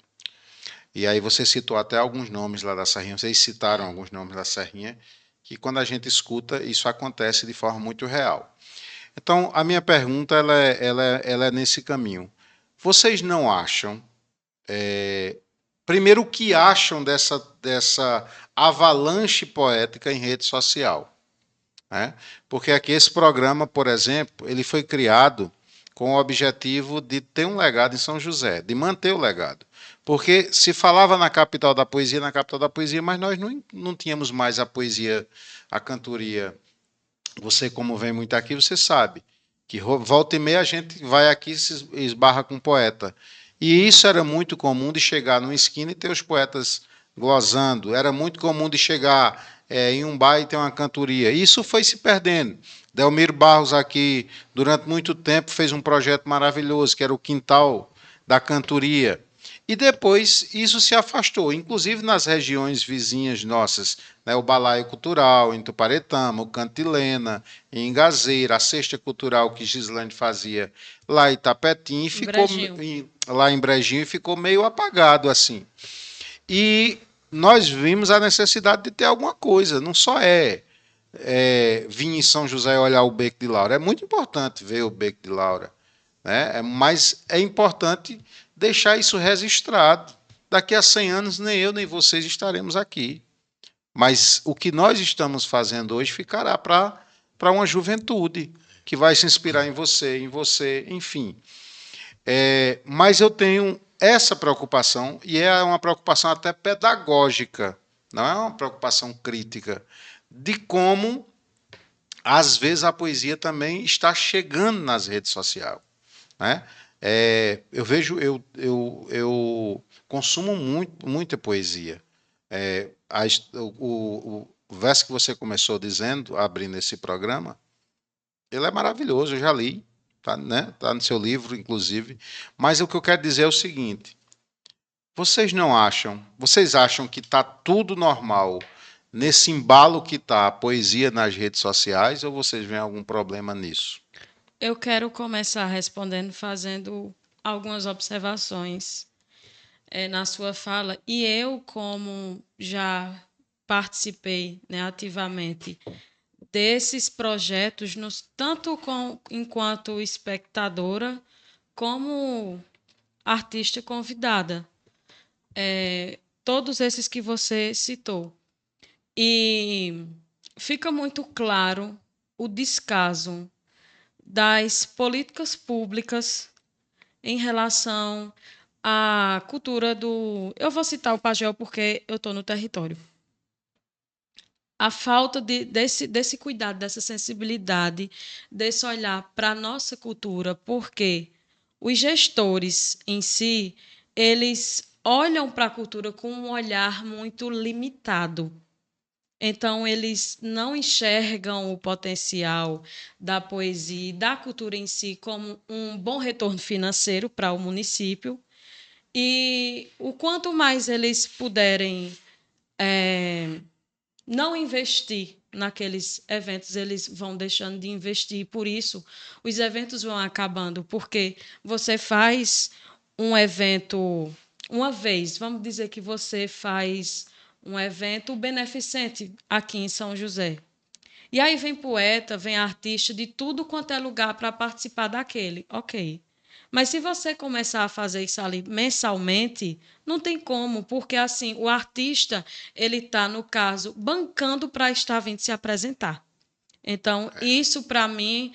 E aí você citou até alguns nomes lá da Serrinha, vocês citaram alguns nomes da Serrinha, que quando a gente escuta, isso acontece de forma muito real. Então, a minha pergunta ela é nesse caminho. Vocês não acham, primeiro, o que acham dessa avalanche poética em rede social? Né? Porque aqui esse programa, por exemplo, ele foi criado com o objetivo de ter um legado em São José, de manter o legado. Porque se falava na capital da poesia, mas nós não tínhamos mais a poesia, a cantoria. Você, como vem muito aqui, você sabe que volta e meia a gente vai aqui e se esbarra com um poeta. E isso era muito comum de chegar numa esquina e ter os poetas glosando. Era muito comum de chegar em um bar e ter uma cantoria. Isso foi se perdendo. Delmiro Barros aqui, durante muito tempo, fez um projeto maravilhoso, que era o Quintal da Cantoria. E depois isso se afastou, inclusive nas regiões vizinhas nossas, né, o Balaio Cultural, em Tuparetama, o Cantilena, em Gazeira, a Cesta Cultural que Gislane fazia lá em Itapetim, ficou lá em Brejinho e ficou meio apagado assim. E nós vimos a necessidade de ter alguma coisa, não só vir em São José e olhar o Beco de Laura, é muito importante ver o Beco de Laura, né? Mas é importante deixar isso registrado. Daqui a 100 anos, nem eu nem vocês estaremos aqui. Mas o que nós estamos fazendo hoje ficará para uma juventude que vai se inspirar em você, enfim. Mas eu tenho essa preocupação, e é uma preocupação até pedagógica, não é uma preocupação crítica, de como, às vezes, a poesia também está chegando nas redes sociais. Né? Eu vejo, eu consumo muita poesia. O verso que você começou dizendo, abrindo esse programa, ele é maravilhoso, eu já li, tá, né? Tá no seu livro, inclusive. Mas o que eu quero dizer é o seguinte: vocês acham que está tudo normal nesse embalo que está a poesia nas redes sociais, ou vocês veem algum problema nisso? Eu quero começar respondendo, fazendo algumas observações na sua fala. E eu, como já participei, né, ativamente desses projetos, tanto enquanto espectadora, como artista convidada. Todos esses que você citou. E fica muito claro o descaso das políticas públicas em relação à cultura do... Eu vou citar o pajéu porque eu estou no território. A falta desse cuidado, dessa sensibilidade, desse olhar para a nossa cultura, porque os gestores em si, eles olham para a cultura com um olhar muito limitado. Então, eles não enxergam o potencial da poesia e da cultura em si como um bom retorno financeiro para o município. E o quanto mais eles puderem não investir naqueles eventos, eles vão deixando de investir. Por isso, os eventos vão acabando, porque você faz um evento uma vez, vamos dizer que você faz um evento beneficente aqui em São José. E aí vem poeta, vem artista de tudo quanto é lugar para participar daquele. Ok. Mas se você começar a fazer isso ali mensalmente, não tem como, porque assim, o artista, ele está, no caso, bancando para estar vindo se apresentar. Então, isso para mim,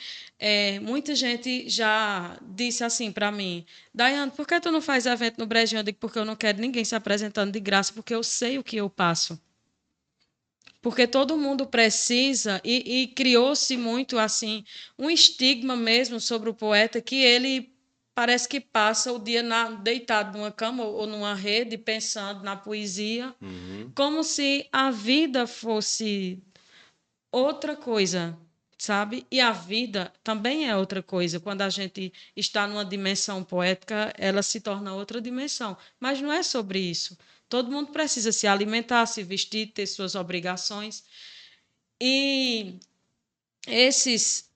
muita gente já disse assim para mim, Daiane, por que tu não faz evento no Brejinho? Eu digo, porque eu não quero ninguém se apresentando de graça, porque eu sei o que eu passo. Porque todo mundo precisa, e criou-se muito assim, um estigma mesmo sobre o poeta, que ele parece que passa o dia deitado numa cama ou numa rede, pensando na poesia, como se a vida fosse outra coisa, sabe? E a vida também é outra coisa. Quando a gente está numa dimensão poética, ela se torna outra dimensão. Mas não é sobre isso. Todo mundo precisa se alimentar, se vestir, ter suas obrigações. E esses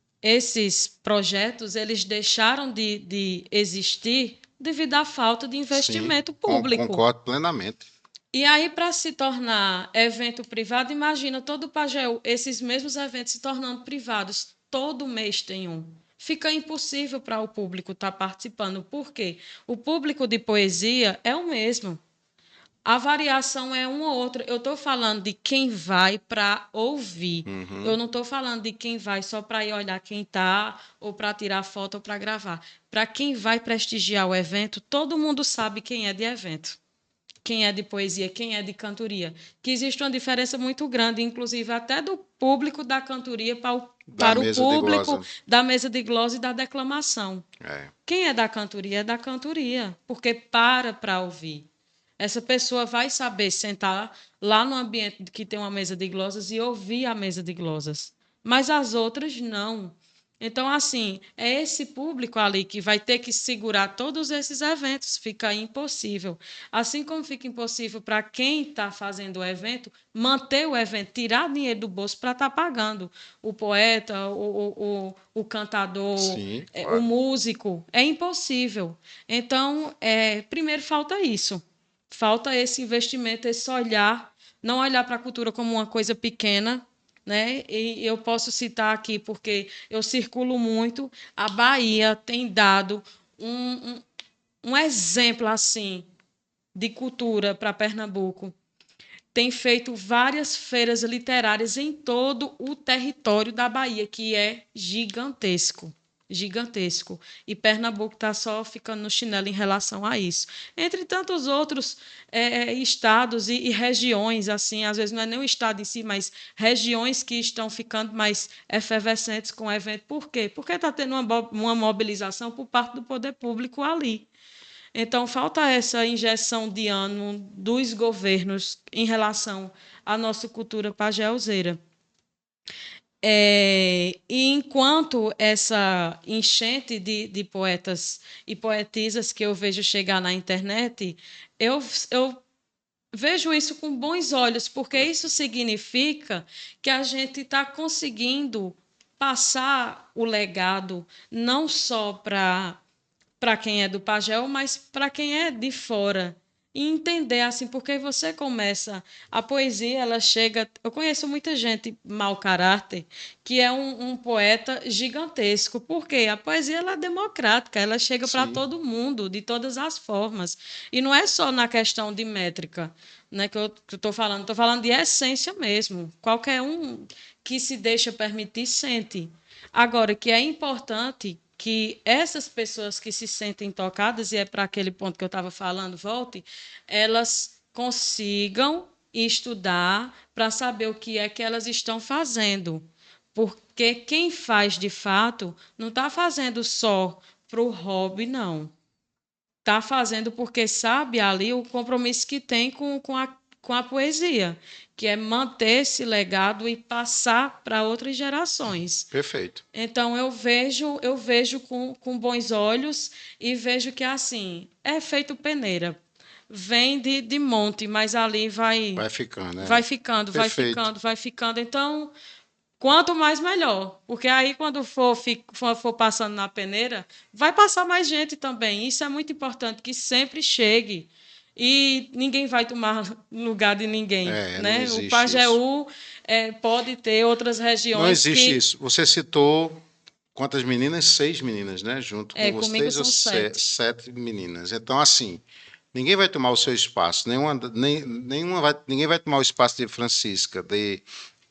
projetos, eles deixaram de existir devido à falta de Sim, investimento público. concordo plenamente. E aí, para se tornar evento privado, imagina todo o Pajeú, esses mesmos eventos se tornando privados. Todo mês tem um. Fica impossível para o público estar participando. Por quê? O público de poesia é o mesmo. A variação é uma ou outra. Eu estou falando de quem vai para ouvir. Eu não estou falando de quem vai só para ir olhar quem está, ou para tirar foto, ou para gravar. Para quem vai prestigiar o evento, todo mundo sabe quem é de evento, quem é de poesia, quem é de cantoria. Que existe uma diferença muito grande, inclusive até do público da cantoria para o público da mesa de glosa e da declamação. Quem é da cantoria, porque para ouvir. Essa pessoa vai saber sentar lá no ambiente que tem uma mesa de glosas e ouvir a mesa de glosas. Mas as outras não. Então, assim, é esse público ali que vai ter que segurar todos esses eventos. Fica impossível. Assim como fica impossível para quem está fazendo o evento manter o evento, tirar dinheiro do bolso para estar pagando o poeta, o cantador, Sim, claro. o músico. É impossível. Então, primeiro falta isso. Falta esse investimento, esse olhar, não olhar para a cultura como uma coisa pequena, né? E eu posso citar aqui, porque eu circulo muito, a Bahia tem dado um exemplo assim de cultura para Pernambuco. Tem feito várias feiras literárias em todo o território da Bahia, que é gigantesco. Gigantesco. E Pernambuco está só ficando no chinelo em relação a isso. Entre tantos outros estados e regiões, assim, às vezes não é nem o estado em si, mas regiões que estão ficando mais efervescentes com o evento. Por quê? Porque está tendo uma mobilização por parte do poder público ali. Então, falta essa injeção de ânimo dos governos em relação à nossa cultura pajéuzeira. E enquanto essa enchente de poetas e poetisas que eu vejo chegar na internet, eu vejo isso com bons olhos, porque isso significa que a gente está conseguindo passar o legado não só para quem é do Pajéu, mas para quem é de fora. E entender, assim, porque você começa... A poesia, ela chega... Eu conheço muita gente mau caráter, que é um poeta gigantesco. Por quê? A poesia, ela é democrática, ela chega para todo mundo, de todas as formas. E não é só na questão de métrica, né, que eu estou falando de essência mesmo. Qualquer um que se deixa permitir, sente. Agora, que é importante que essas pessoas que se sentem tocadas, e é para aquele ponto que eu estava falando, volte, elas consigam estudar para saber o que é que elas estão fazendo. Porque quem faz de fato não está fazendo só para o hobby, não. Está fazendo porque sabe ali o compromisso que tem com com a poesia, que é manter esse legado e passar para outras gerações. Perfeito. Então eu vejo com bons olhos e vejo que assim, é feito peneira. Vem de monte, mas ali Vai ficando, né? vai ficando, vai Perfeito. ficando, vai ficando. Então, quanto mais melhor. Porque aí, quando for passando na peneira, vai passar mais gente também. Isso é muito importante, que sempre chegue. E ninguém vai tomar lugar de ninguém. Não Né? O existe isso. Pajeú pode ter outras Não regiões existe isso. Você citou quantas meninas? 6 meninas, né? Junto com comigo vocês, ou são 7. 7 meninas. Então, assim, ninguém vai tomar o seu espaço. Ninguém vai tomar o espaço de Francisca.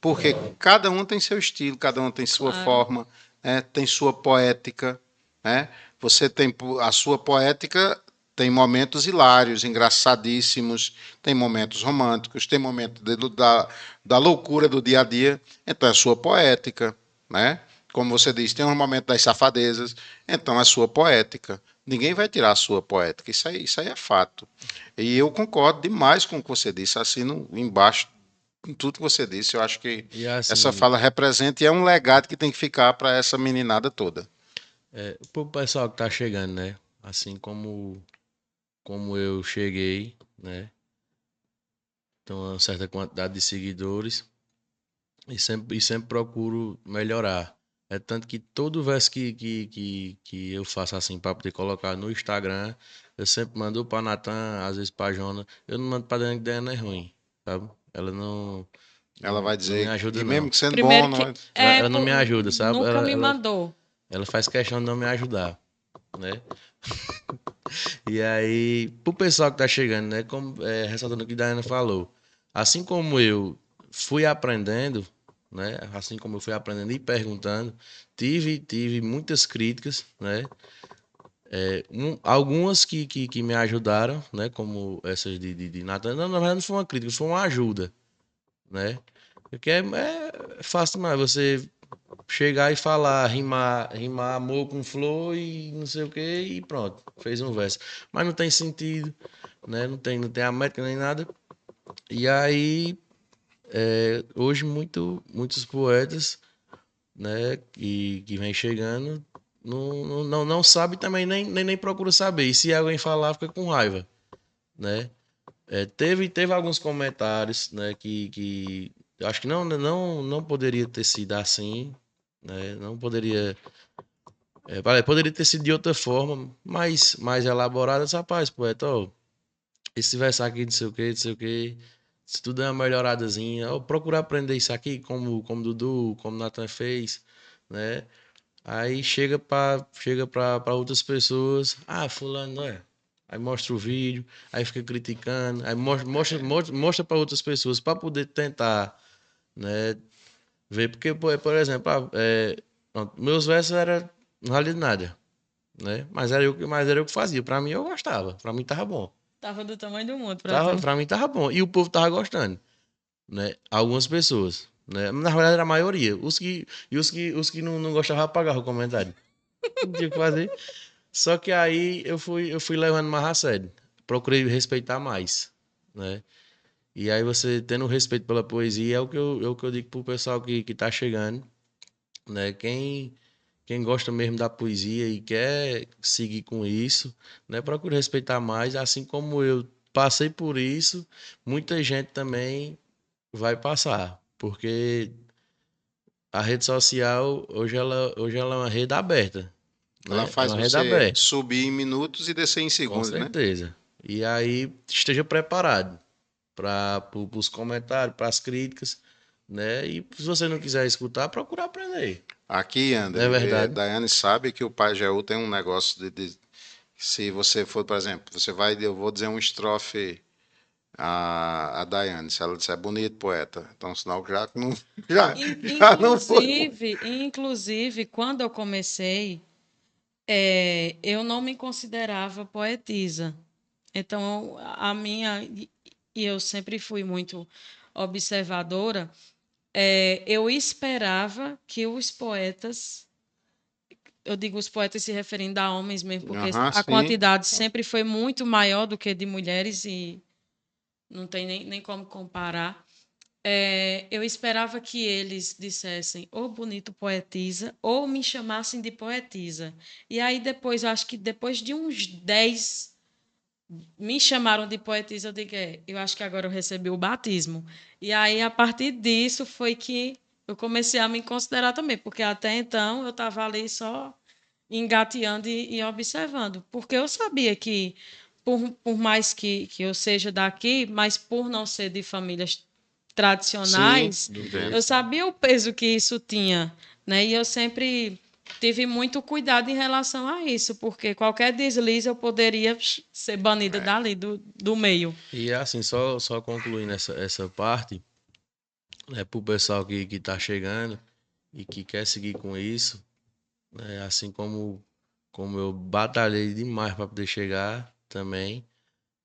Porque cada um tem seu estilo, cada um tem sua Claro. forma, né? Tem sua poética. Né? Você tem a sua poética. Tem momentos hilários, engraçadíssimos, tem momentos românticos, tem momentos da loucura do dia a dia. Então é sua poética, né? Como você disse, tem um momento das safadezas, então é sua poética. Ninguém vai tirar a sua poética, isso aí é fato. E eu concordo demais com o que você disse, assino embaixo em tudo que você disse. Eu acho que E assim, essa fala representa e é um legado que tem que ficar para essa meninada toda. pro pessoal que tá chegando, né? Assim como eu cheguei, né? Então, uma certa quantidade de seguidores e sempre procuro melhorar. É tanto que todo verso que eu faço assim para poder colocar no Instagram, eu sempre mando para Natan, às vezes para Jona. Eu não mando para Dani, que Dani é ruim, sabe? Ela Ela vai não me dizer, ajuda, e não. mesmo que sendo Primeiro bom, não que é... Ela não me ajuda, sabe? nunca me mandou. Ela faz questão de não me ajudar, né? E aí, pro pessoal que tá chegando, né? Como, ressaltando o que a Daiane falou, assim como eu fui aprendendo, né? Assim como eu fui aprendendo e perguntando, tive muitas críticas, né? Algumas que me ajudaram, né? Como essas de Nathan. Não, na verdade não foi uma crítica, foi uma ajuda, né? Porque é fácil demais você chegar e falar, rimar amor com flor e não sei o que e pronto, fez um verso. Mas não tem sentido, né? Não tem a métrica nem nada. E aí, hoje muitos poetas, né, que vem chegando, não sabe também, nem procura saber. E se alguém falar, fica com raiva, né? Teve alguns comentários, né, que eu acho que não poderia ter sido assim, né? Não poderia. Poderia ter sido de outra forma, mais elaborada. Rapaz, poeta, ó, esse verso aqui, não sei o que, se tu der uma melhoradazinha, ó, procura aprender isso aqui, como Dudu, como Nathan fez, né? Aí chega pra outras pessoas, fulano, não é? Aí mostra o vídeo, aí fica criticando, aí mostra para outras pessoas, para poder tentar, né, ver. Porque, por exemplo, pronto, meus versos eram não valia de nada, né? Mas era eu que fazia. Pra mim, eu gostava. Pra mim, tava bom. Tava do tamanho do mundo pra tu. Pra mim, tava bom. E o povo tava gostando, né? Algumas pessoas, né? Na verdade, era a maioria. Os que não gostavam, apagavam o comentário. Não tinha o que fazer. Só que aí eu fui levando mais a sério. Procurei respeitar mais, né? E aí você tendo respeito pela poesia é o que eu digo pro pessoal que tá chegando, né? Quem gosta mesmo da poesia e quer seguir com isso, né, procura respeitar mais, assim como eu passei por isso, muita gente também vai passar, porque a rede social hoje ela é uma rede aberta, Ela né? É faz uma rede você aberta, subir em minutos e descer em com segundos, né? certeza. E aí esteja preparado para os comentários, para as críticas, né? E se você não quiser escutar, procura aprender. Aqui, Não é André, verdade? Daiane sabe que o Pajeú tem um negócio se você for, por exemplo, eu vou dizer um estrofe a Daiane, se ela disser bonito poeta, então sinal que já não, já não foi. Inclusive, quando eu comecei, eu não me considerava poetisa. Então, e eu sempre fui muito observadora, eu esperava que os poetas, eu digo os poetas se referindo a homens mesmo, porque Aham, a sim. quantidade sempre foi muito maior do que de mulheres, e não tem nem como comparar. Eu esperava que eles dissessem ou Bonito poetisa ou me chamassem de poetisa. E aí depois, eu acho que depois de uns 10 me chamaram de poetisa, eu digo, eu acho que agora eu recebi o batismo. E aí, a partir disso, foi que eu comecei a me considerar também, porque até então eu estava ali só engateando e observando, porque eu sabia que, por mais que eu seja daqui, mas por não ser de famílias Sim, tradicionais, entendo. eu sabia o peso que isso tinha, né? E eu sempre tive muito cuidado em relação a isso, porque qualquer deslize eu poderia ser banida É. dali, do meio. E assim, só concluindo essa parte, pro pessoal que tá chegando e que quer seguir com isso, né? Assim como eu batalhei demais para poder chegar também,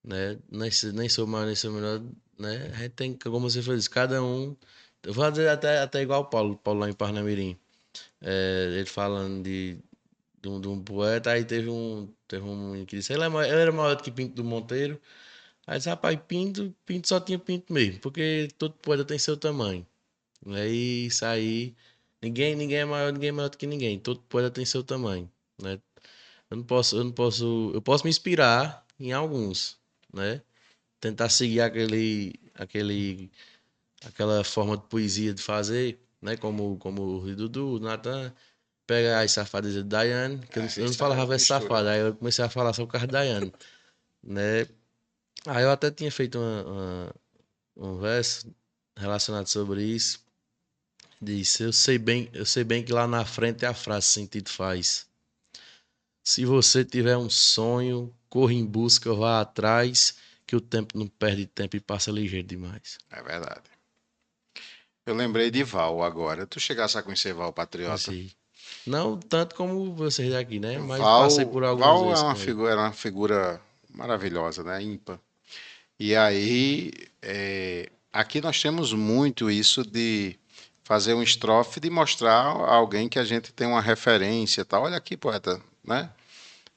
né? Nem sou maior, nem sou menor, né? A gente tem, como você fez, cada um. Eu vou dizer até igual o Paulo lá em Parnamirim. Ele falando de um poeta, aí teve um que disse, ele era maior do que Pinto do Monteiro. Aí disse, rapaz, Pinto só tinha Pinto mesmo, porque todo poeta tem seu tamanho. Aí isso aí, ninguém é maior, ninguém é maior do que ninguém. Todo poeta tem seu tamanho, né? Eu posso me inspirar em alguns, né? Tentar seguir aquela forma de poesia de fazer, né? Como o Rui Dudu, o Natan, pega as safadas de Daiane, que eu não falava verso safado, aí eu comecei a falar só o carro de Daiane, né? Aí eu até tinha feito um verso relacionado sobre isso. Disse, eu sei bem que lá na frente a frase sentido faz. Se você tiver um sonho, corra em busca, vá atrás, que o tempo não perde tempo e passa ligeiro demais. É verdade. Eu lembrei de Val agora. Tu chegasse a conhecer Val Patriota? Assim, não tanto como vocês daqui, né? Mas passei Val, por algumas Val vezes com ele. era uma figura maravilhosa, né? Ímpar. E aí, aqui nós temos muito isso de fazer um estrofe de mostrar a alguém que a gente tem uma referência, tá? Olha aqui, poeta, né?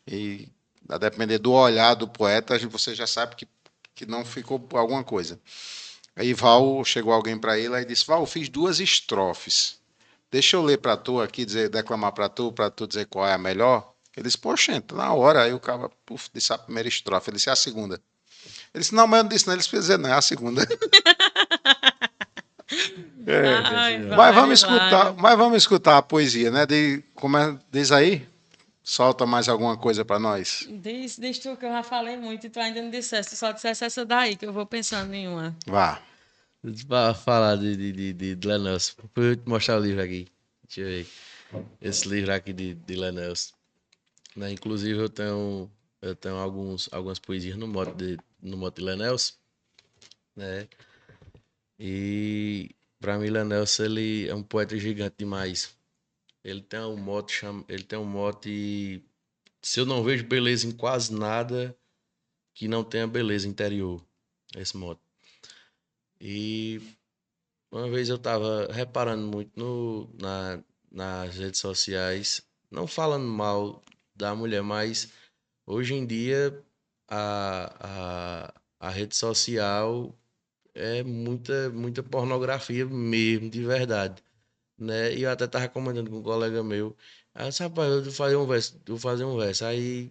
E a depender do olhar do poeta, você já sabe que não ficou por alguma coisa. Aí Val chegou alguém para ele e disse: Val, fiz 2 estrofes. Deixa eu ler para tu aqui, declamar para tu dizer qual é a melhor. Ele disse: Poxa, então, na hora. Aí o cara disse a primeira estrofe. Ele disse: É a segunda. Ele disse: Não, mas eu não disse, não. Ele disse: Dizer, não, é a segunda. Ai, Mas vai, Hilário. mas vamos escutar a poesia, né? Diz aí, solta mais alguma coisa para nós. Diz tu que eu já falei muito e tu ainda não disseste, tu só disseste essa daí, que eu vou pensando em uma. Vá. Para falar de Lenelson, vou eu te mostrar o livro aqui. Deixa eu ver. Esse livro aqui de Lenelson. Né? Inclusive eu tenho algumas poesias no mote de Lenelson, né? E para mim Lenelson ele é um poeta gigante demais. Ele tem um mote, se eu não vejo beleza em quase nada, que não tenha beleza interior, esse mote. E uma vez eu tava reparando muito nas redes sociais, não falando mal da mulher, mas hoje em dia a rede social é muita pornografia mesmo, de verdade, né? E eu até tava comentando com um colega meu, aí eu disse, rapaz, eu vou fazer um verso. Aí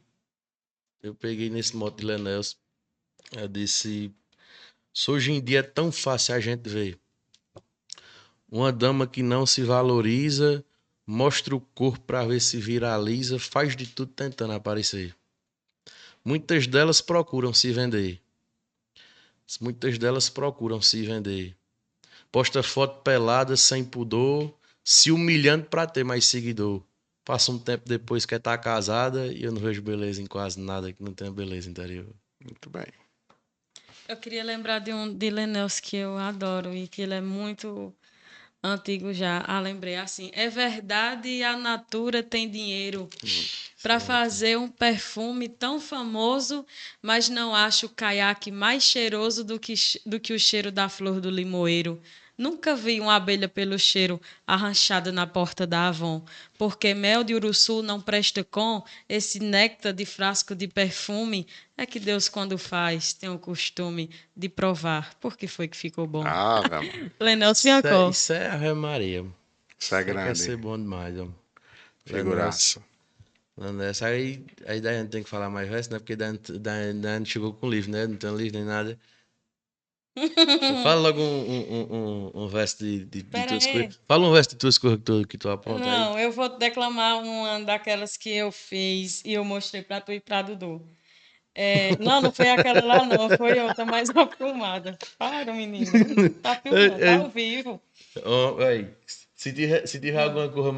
eu peguei nesse mote de Lenelson, eu disse, "Se hoje em dia é tão fácil a gente ver. Uma dama que não se valoriza, mostra o corpo pra ver se viraliza, faz de tudo tentando aparecer. Muitas delas procuram se vender. Muitas delas procuram se vender. Posta foto pelada, sem pudor, se humilhando pra ter mais seguidor. Passa um tempo depois quer estar casada e eu não vejo beleza em quase nada que não tenha beleza interior." Muito bem. Eu queria lembrar de um de Lenels que eu adoro e que ele é muito antigo já. Ah, lembrei assim. É verdade, a natura tem dinheiro para fazer um perfume tão famoso, mas não acho o caiaque mais cheiroso do que o cheiro da flor do limoeiro. Nunca vi uma abelha pelo cheiro arranchada na porta da Avon, porque mel de uruçu não presta com esse néctar de frasco de perfume. É que Deus, quando faz, tem o costume de provar. Por que foi que ficou bom? Ah, velho. Lenel Fiancó. Isso é Ave Maria. Mano. Isso é Quer grande. ser bom demais, mano. Figuraça. Nessa aí Daiane tem que falar mais resto, né? Porque Daiane chegou com livro, né? Não tem livro nem nada. Fala logo um verso de Pera tuas aí. coisas. Fala um verso de tuas coisas que tu apronta aí. Não, eu vou declamar uma daquelas que eu fiz e eu mostrei pra tu e pra Dudu. Não foi aquela lá, não. Foi outra mais aprumada. Para, menino. Tá filmando, tá ao vivo. Aí, se tiver alguma coisa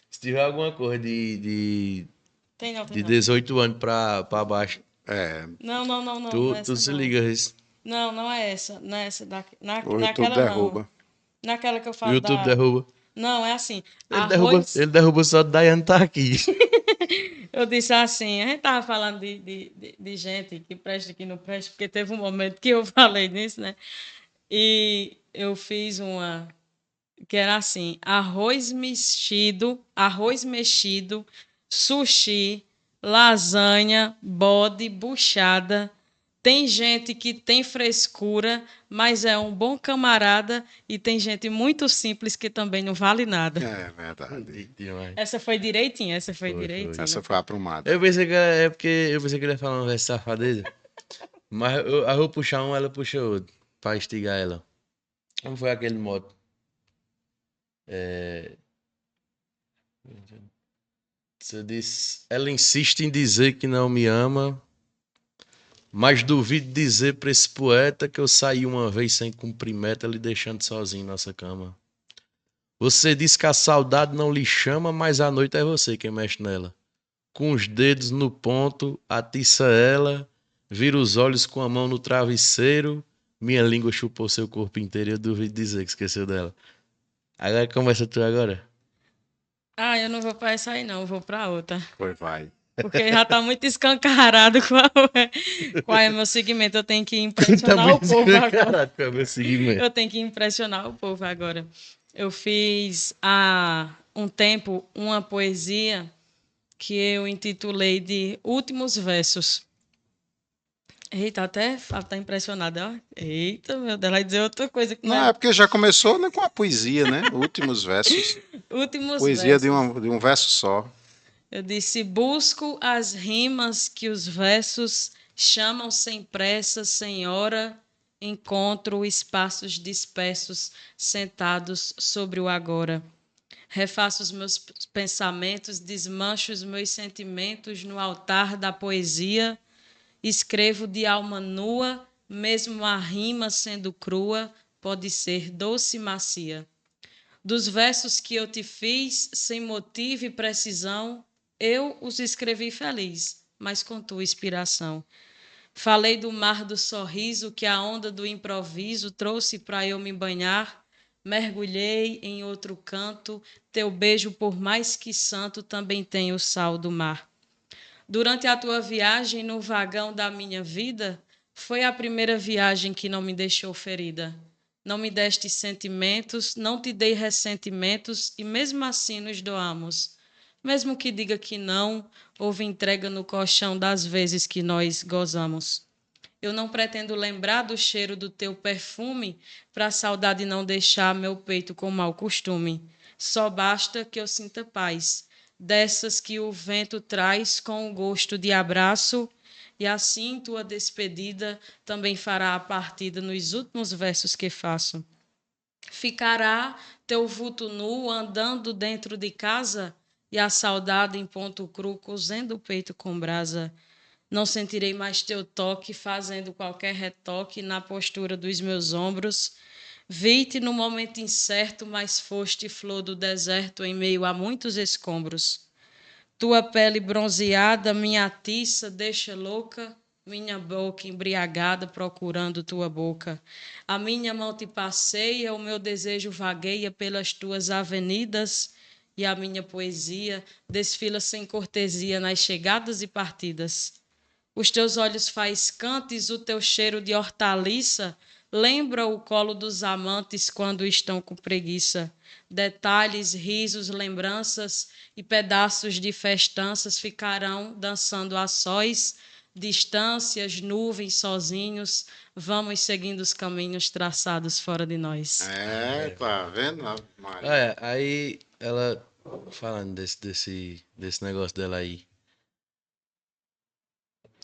se tiver alguma coisa de Tem não, tem de não. 18 anos pra baixo, É, Não, não, não, não. tu, Não é tu essa, se não. liga isso. Não, não é essa. Não é essa. o YouTube Naquela derruba. não. Naquela que eu O falo YouTube da. derruba. Não, é assim. Ele derruba só de Daiane tá aqui. Eu disse assim, a gente tava falando de gente que presta e que não presta, porque teve um momento que eu falei nisso, né? E eu fiz uma que era assim: arroz mexido, sushi, lasanha, bode, buchada. Tem gente que tem frescura, mas é um bom camarada, e tem gente muito simples que também não vale nada. É verdade. Demais. Essa foi direitinho, essa foi Foi. direitinho. Essa foi aprumada. Eu pensei que era, é porque eu pensei que ele ia falar um verso safadeza. Mas eu vou puxar um, ela puxa outro. Pra instigar ela. Como foi aquele modo? Você disse, ela insiste em dizer que não me ama, mas duvido dizer pra esse poeta que eu saí uma vez sem cumprimento, lhe deixando sozinho em nossa cama. Você diz que a saudade não lhe chama, mas à noite é você quem mexe nela. Com os dedos no ponto, atiça ela, vira os olhos com a mão no travesseiro, minha língua chupou seu corpo inteiro e eu duvido dizer que esqueceu dela. Agora começa tu agora. Ah, eu não vou para essa aí, não, eu vou para outra. Pois vai. Porque já tá muito escancarado qual é meu segmento. Eu tenho que impressionar o povo agora. Caralho, qual é o meu segmento? Eu tenho que impressionar o povo agora. Eu fiz há um tempo uma poesia que eu intitulei de Últimos Versos. Eita, até tá impressionada, ó. Eita, meu Deus, ela vai dizer outra coisa que não Não, é. é porque já começou, né, com a poesia, né? Últimos versos. Últimos Poesia Versos. de um verso só. Eu disse: busco as rimas que os versos chamam sem pressa, sem hora, encontro espaços dispersos, sentados sobre o agora. Refaço os meus pensamentos, desmancho os meus sentimentos no altar da poesia, escrevo de alma nua, mesmo a rima sendo crua, pode ser doce e macia. Dos versos que eu te fiz, sem motivo e precisão, eu os escrevi feliz, mas com tua inspiração. Falei do mar do sorriso que a onda do improviso trouxe para eu me banhar. Mergulhei em outro canto, teu beijo, por mais que santo, também tem o sal do mar. Durante a tua viagem no vagão da minha vida, foi a primeira viagem que não me deixou ferida. Não me deste sentimentos, não te dei ressentimentos, e mesmo assim nos doamos. Mesmo que diga que não, houve entrega no colchão das vezes que nós gozamos. Eu não pretendo lembrar do cheiro do teu perfume, para a saudade não deixar meu peito com mau costume. Só basta que eu sinta paz, dessas que o vento traz com o gosto de abraço, e assim tua despedida também fará a partida nos últimos versos que faço. Ficará teu vulto nu andando dentro de casa, e a saudade em ponto cru cozendo o peito com brasa. Não sentirei mais teu toque fazendo qualquer retoque na postura dos meus ombros. Vi-te no momento incerto, mas foste flor do deserto em meio a muitos escombros. Tua pele bronzeada, minha atiça, deixa louca, minha boca embriagada procurando tua boca. A minha mão te passeia, o meu desejo vagueia pelas tuas avenidas, e a minha poesia desfila sem cortesia nas chegadas e partidas. Os teus olhos faiscantes, o teu cheiro de hortaliça, Lembra o colo dos amantes quando estão com preguiça. Detalhes, risos, lembranças e pedaços de festanças ficarão dançando a sós, distâncias, nuvens, sozinhos. Vamos seguindo os caminhos traçados fora de nós. Tá vendo, Maria? Olha, aí ela falando desse negócio dela aí.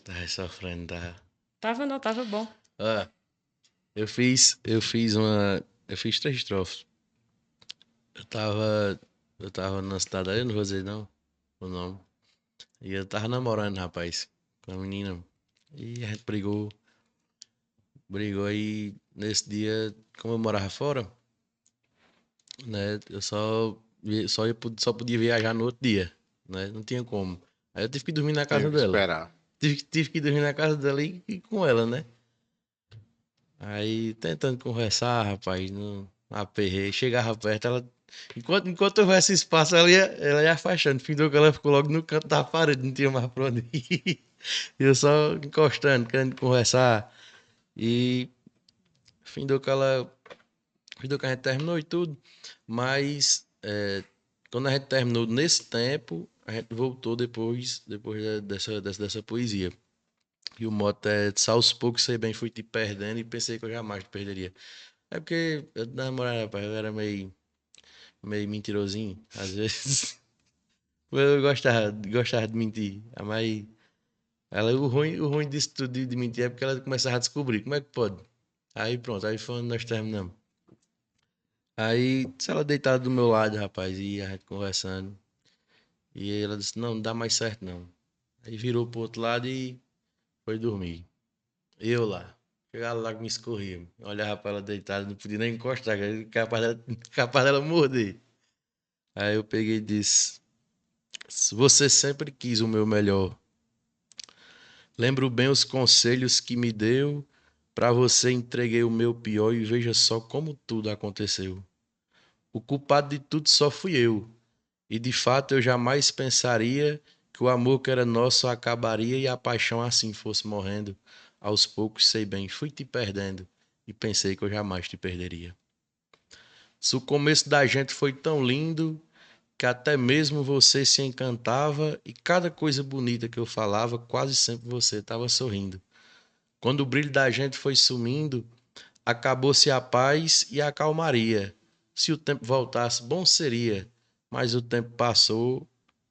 Tá sofrendo, tá? Tava não, tava bom. Ó, eu fiz 3 estrofes. Eu tava, eu tava na cidade, aí eu não vou dizer não, o nome. E eu tava namorando, rapaz, com a menina. E a gente brigou aí nesse dia, como eu morava fora, né? Eu só podia viajar no outro dia, né? Não tinha como. Aí eu tive que dormir na casa Teve que dela. esperar. Tive que dormir na casa dela e com ela, né? Aí tentando conversar, rapaz, não aperrei. Chegava perto, ela. Enquanto houvesse espaço, ela ia afastando. Findou que ela ficou logo no canto da parede, não tinha mais pra onde ir. E eu só encostando, querendo conversar. E findou que ela. Findou que a gente terminou e tudo. Mas quando a gente terminou nesse tempo, a gente voltou depois dessa poesia. E o moto é aos poucos sei bem, fui te perdendo e pensei que eu jamais te perderia. É porque eu namorava, rapaz, eu era meio mentirosinho, às vezes. Eu gostava de mentir. Mas o ruim disso tudo de mentir é porque ela começava a descobrir. Como é que pode? Aí pronto, aí foi onde nós terminamos. Aí, se ela deitada do meu lado, rapaz, e a gente conversando. E ela disse, não dá mais certo não. Aí virou pro outro lado e foi dormir. Eu lá. Chegava lá que me escorria. Olhava pra ela deitada, não podia nem encostar, cara, capaz dela morder. Aí eu peguei e disse: Você sempre quis o meu melhor. Lembro bem os conselhos que me deu. Pra você entreguei o meu pior e veja só como tudo aconteceu. O culpado de tudo só fui eu. E de fato eu jamais pensaria que o amor que era nosso acabaria e a paixão assim fosse morrendo. Aos poucos sei bem, fui te perdendo e pensei que eu jamais te perderia. Se o começo da gente foi tão lindo que até mesmo você se encantava e cada coisa bonita que eu falava, quase sempre você estava sorrindo. Quando o brilho da gente foi sumindo, acabou-se a paz e a calmaria. Se o tempo voltasse, bom seria, mas o tempo passou.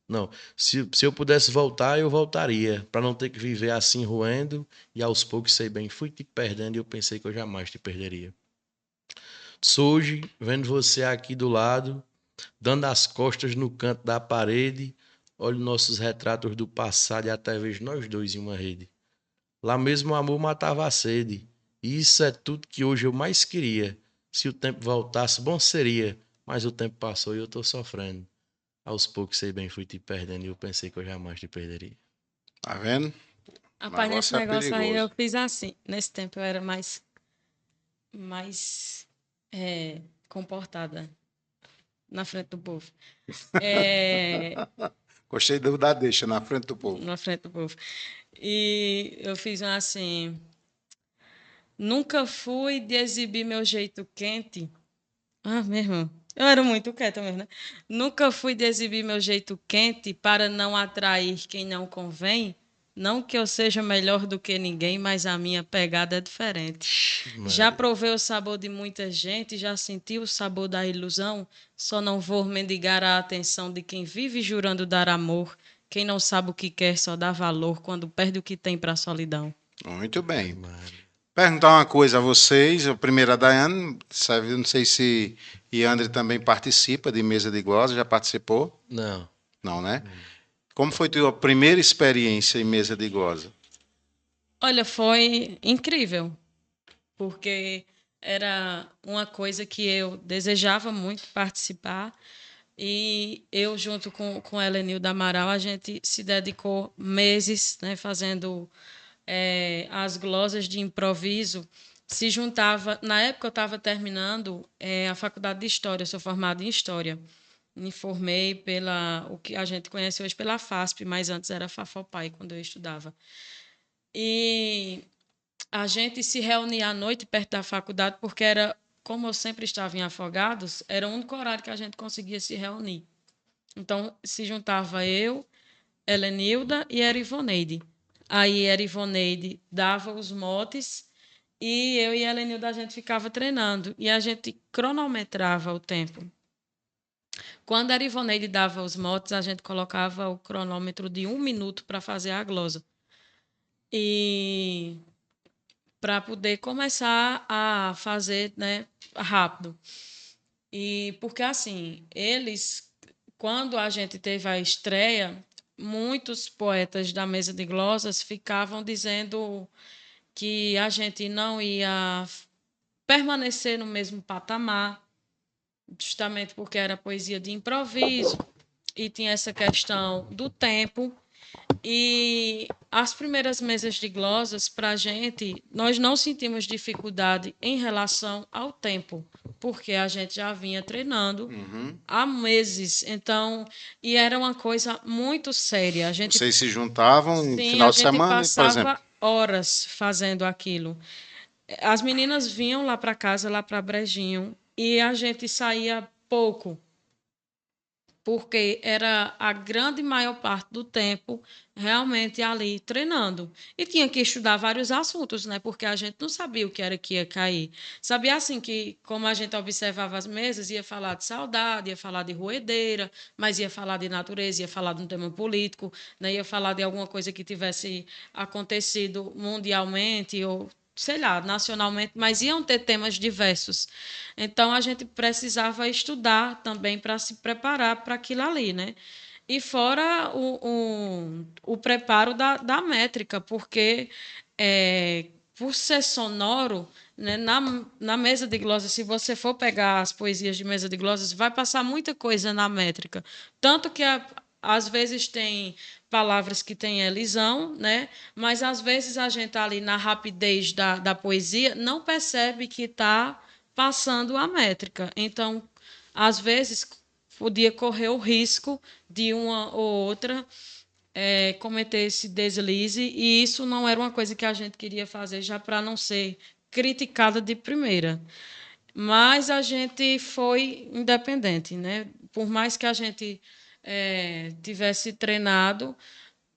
Não, se eu pudesse voltar, eu voltaria, para não ter que viver assim roendo, e aos poucos sei bem, fui te perdendo e eu pensei que eu jamais te perderia. Hoje, vendo você aqui do lado, dando as costas no canto da parede, olho nossos retratos do passado e até vejo nós dois em uma rede. Lá mesmo o amor matava a sede, e isso é tudo que hoje eu mais queria. Se o tempo voltasse, bom seria, mas o tempo passou e eu tô sofrendo. Aos poucos sei bem, fui te perdendo e eu pensei que eu jamais te perderia. Tá vendo? O Rapaz, nesse negócio é negócio aí eu perigoso. fiz assim. Nesse tempo eu era mais comportada na frente do povo. Gostei da deixa na frente do povo. Na frente do povo. E eu fiz um assim. Nunca fui de exibir meu jeito quente. Ah, mesmo. Eu era muito quieta mesmo, né? Nunca fui de exibir meu jeito quente para não atrair quem não convém. Não que eu seja melhor do que ninguém, mas a minha pegada é diferente. Já Maria. provei o sabor de muita gente, já senti o sabor da ilusão. Só não vou mendigar a atenção de quem vive jurando dar amor. Quem não sabe o que quer só dá valor quando perde o que tem para a solidão. Muito Ai, bem. Maria. Perguntar uma coisa a vocês. A primeira, a Daiane, sabe, não sei se Iandre também participa de mesa de glosa, já participou? Não. Não, né? Como foi a tua primeira experiência em mesa de glosa? Olha, foi incrível, porque era uma coisa que eu desejava muito participar e eu, junto com Helenilda Amaral, a gente se dedicou meses, né, fazendo as glosas de improviso. Se juntava, na época eu estava terminando a faculdade de História, eu sou formada em História. Me formei o que a gente conhece hoje pela FASP, mas antes era Fafopai, quando eu estudava. E a gente se reunia à noite perto da faculdade, porque era, como eu sempre estava em Afogados, era o único horário que a gente conseguia se reunir. Então, se juntava eu, Helenilda e Erivoneide. Aí, Erivoneide dava os motes e eu e Helenilda a gente ficava treinando. E a gente cronometrava o tempo. Quando a Erivoneide dava os motes, a gente colocava o cronômetro de 1 minuto para fazer a glosa. E para poder começar a fazer, né, rápido. E porque assim, eles, quando a gente teve a estreia, muitos poetas da mesa de glosas ficavam dizendo que a gente não ia permanecer no mesmo patamar, justamente porque era poesia de improviso e tinha essa questão do tempo. E as primeiras mesas de glosas, para a gente, nós não sentimos dificuldade em relação ao tempo, porque a gente já vinha treinando há meses. Então, e era uma coisa muito séria. Vocês se juntavam no Sim, a final de gente semana, por exemplo. passava horas fazendo aquilo. As meninas vinham lá para casa, lá para Brejinho, e a gente saía pouco, porque era a grande maior parte do tempo realmente ali treinando. E tinha que estudar vários assuntos, né? Porque a gente não sabia o que era que ia cair. Sabia assim que, como a gente observava as mesas, ia falar de saudade, ia falar de roedeira, mas ia falar de natureza, ia falar de um tema político, né? Ia falar de alguma coisa que tivesse acontecido mundialmente ou sei lá, nacionalmente, mas iam ter temas diversos. Então, a gente precisava estudar também para se preparar para aquilo ali, né? E fora o preparo da métrica, porque por ser sonoro, né, na mesa de glosas, se você for pegar as poesias de mesa de glosas, vai passar muita coisa na métrica. Tanto que às vezes tem palavras que têm elisão, né? Mas às vezes a gente ali na rapidez da poesia não percebe que está passando a métrica. Então, às vezes, podia correr o risco de uma ou outra cometer esse deslize, e isso não era uma coisa que a gente queria fazer já para não ser criticada de primeira. Mas a gente foi independente, né? Por mais que a gente tivesse treinado,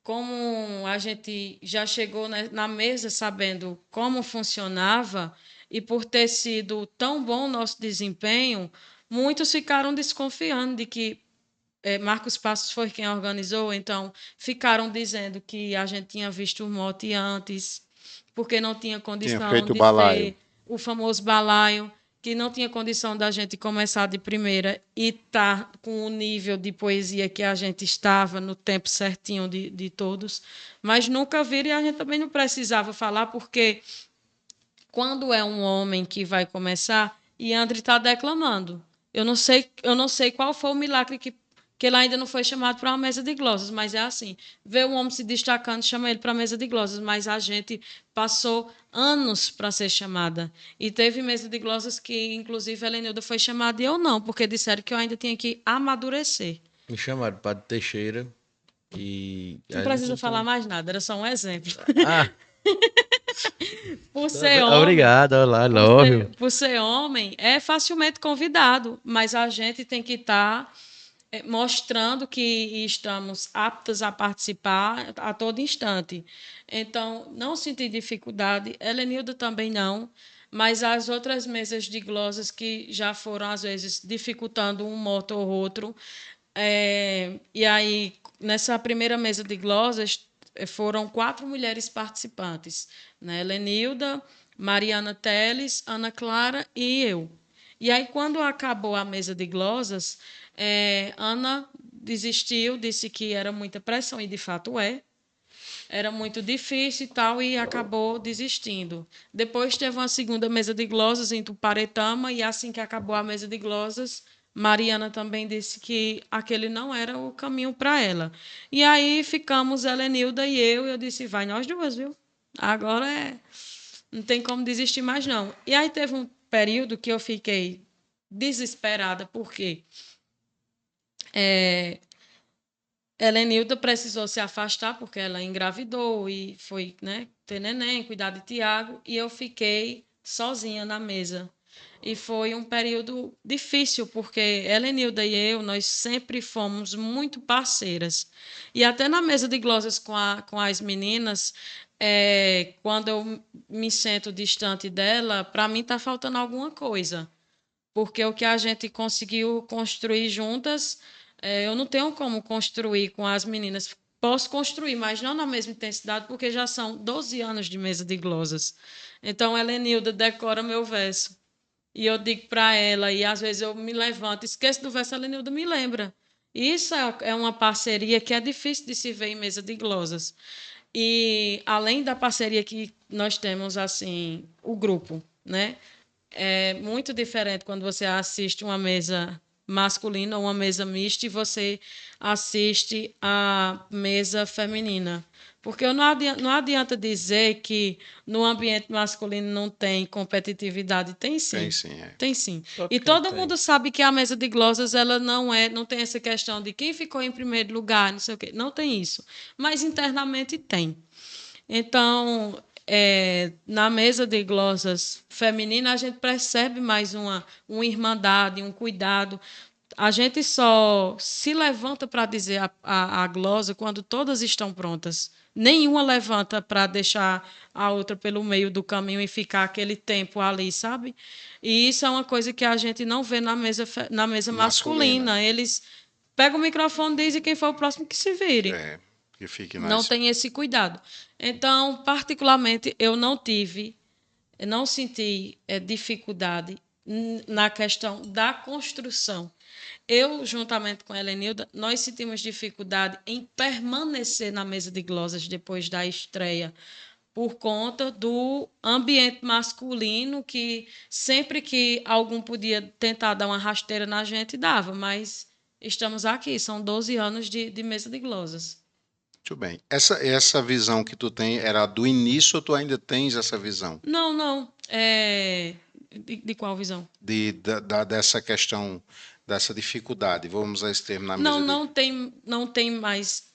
como a gente já chegou na mesa sabendo como funcionava, e por ter sido tão bom o nosso desempenho, muitos ficaram desconfiando de que Marcos Passos foi quem organizou, então ficaram dizendo que a gente tinha visto o mote antes, porque não tinha Tinha condição feito o de balaio. ser o famoso balaio, que não tinha condição da gente começar de primeira e estar com o nível de poesia que a gente estava no tempo certinho de todos, mas nunca viram, e a gente também não precisava falar, porque quando é um homem que vai começar, Yandre está declamando. Eu não sei qual foi o milagre que ele ainda não foi chamado para uma mesa de glosas, mas é assim, vê um homem se destacando, chama ele para a mesa de glosas, mas a gente passou anos para ser chamada. E teve mesa de glosas que, inclusive, a Helenilda foi chamada e eu não, porque disseram que eu ainda tinha que amadurecer. Me chamaram Padre Teixeira e. Não precisa falar mais nada, era só um exemplo. Ah, Por ser homem, obrigado, olá, love. por ser homem, é facilmente convidado, mas a gente tem que estar mostrando que estamos aptos a participar a todo instante. Então, não senti dificuldade, Helenilda também não, mas as outras mesas de glosas que já foram, às vezes, dificultando um moto ou outro. E aí, nessa primeira mesa de glosas, foram 4 mulheres participantes, né? Helenilda, Mariana Teles, Ana Clara e eu. E aí, quando acabou a mesa de glosas, Ana desistiu, disse que era muita pressão, e de fato era muito difícil e tal, e acabou desistindo. Depois teve uma segunda mesa de glosas em Tuparetama, e assim que acabou a mesa de glosas, Mariana também disse que aquele não era o caminho para ela. E aí ficamos, Helenilda e eu disse, vai nós duas, viu? Agora não tem como desistir mais, não. E aí teve um período que eu fiquei desesperada, porque Helenilda precisou se afastar porque ela engravidou e foi, né, ter neném, cuidar de Tiago, e eu fiquei sozinha na mesa. E foi um período difícil, porque Helenilda e eu, nós sempre fomos muito parceiras. E até na mesa de glosas com as meninas, quando eu me sento distante dela, para mim está faltando alguma coisa. Porque o que a gente conseguiu construir juntas, eu não tenho como construir com as meninas. Posso construir, mas não na mesma intensidade, porque já são 12 anos de mesa de glosas. Então, Helenilda decora meu verso. E eu digo para ela, e às vezes eu me levanto, esqueço do verso, a Lenilda me lembra. Isso é uma parceria que é difícil de se ver em mesa de glosas. E além da parceria que nós temos, assim, o grupo, né? É muito diferente quando você assiste uma mesa masculina ou uma mesa mista e você assiste a mesa feminina. Porque não adianta dizer que no ambiente masculino não tem competitividade. Tem sim. Tem sim, é. Tem sim. Claro E que todo tem. mundo sabe que a mesa de glosas ela não tem essa questão de quem ficou em primeiro lugar, não sei o quê. Não tem isso. Mas internamente tem. Então, na mesa de glosas feminina, a gente percebe mais uma irmandade, um cuidado. A gente só se levanta para dizer a glosa quando todas estão prontas. Nenhuma levanta para deixar a outra pelo meio do caminho e ficar aquele tempo ali, sabe? E isso é uma coisa que a gente não vê na mesa masculina. Eles pegam o microfone e dizem quem for o próximo que se vire. Que fique Não tem esse cuidado. Então, particularmente, eu não senti dificuldade na questão da construção. Eu, juntamente com a Helenilda, nós sentimos dificuldade em permanecer na mesa de glosas depois da estreia, por conta do ambiente masculino, que sempre que algum podia tentar dar uma rasteira na gente, dava, mas estamos aqui, são 12 anos de mesa de glosas. Muito bem. Essa visão que tu tem era do início ou tu ainda tens essa visão? Não. De qual visão? Dessa questão, dessa dificuldade, vamos usar esse termo na mesa Não tem mais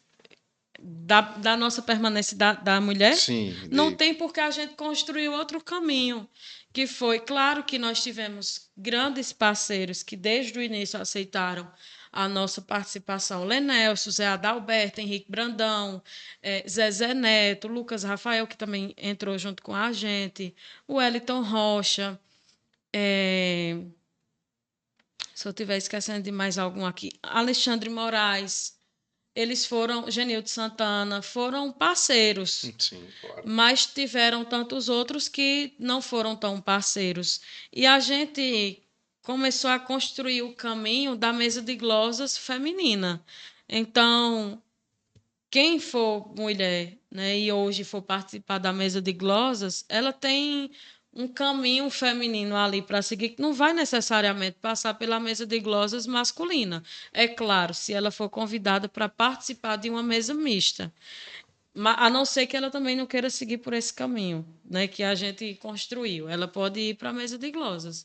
da nossa permanência da mulher. Sim. Não tem, porque a gente construiu outro caminho, que foi, claro que nós tivemos grandes parceiros que desde o início aceitaram a nossa participação. Lenelson, Zé Adalberto, Henrique Brandão, Zezé Neto, Lucas Rafael, que também entrou junto com a gente, o Wellington Rocha, se eu estiver esquecendo de mais algum aqui, Alexandre Moraes, eles foram, Genildo Santana, foram parceiros. Sim, claro. Mas tiveram tantos outros que não foram tão parceiros. E a gente começou a construir o caminho da mesa de glosas feminina. Então, quem for mulher, né, e hoje for participar da mesa de glosas, ela tem um caminho feminino ali para seguir, que não vai necessariamente passar pela mesa de glosas masculina. É claro, se ela for convidada para participar de uma mesa mista. A não ser que ela também não queira seguir por esse caminho, né, que a gente construiu. Ela pode ir para a mesa de glosas.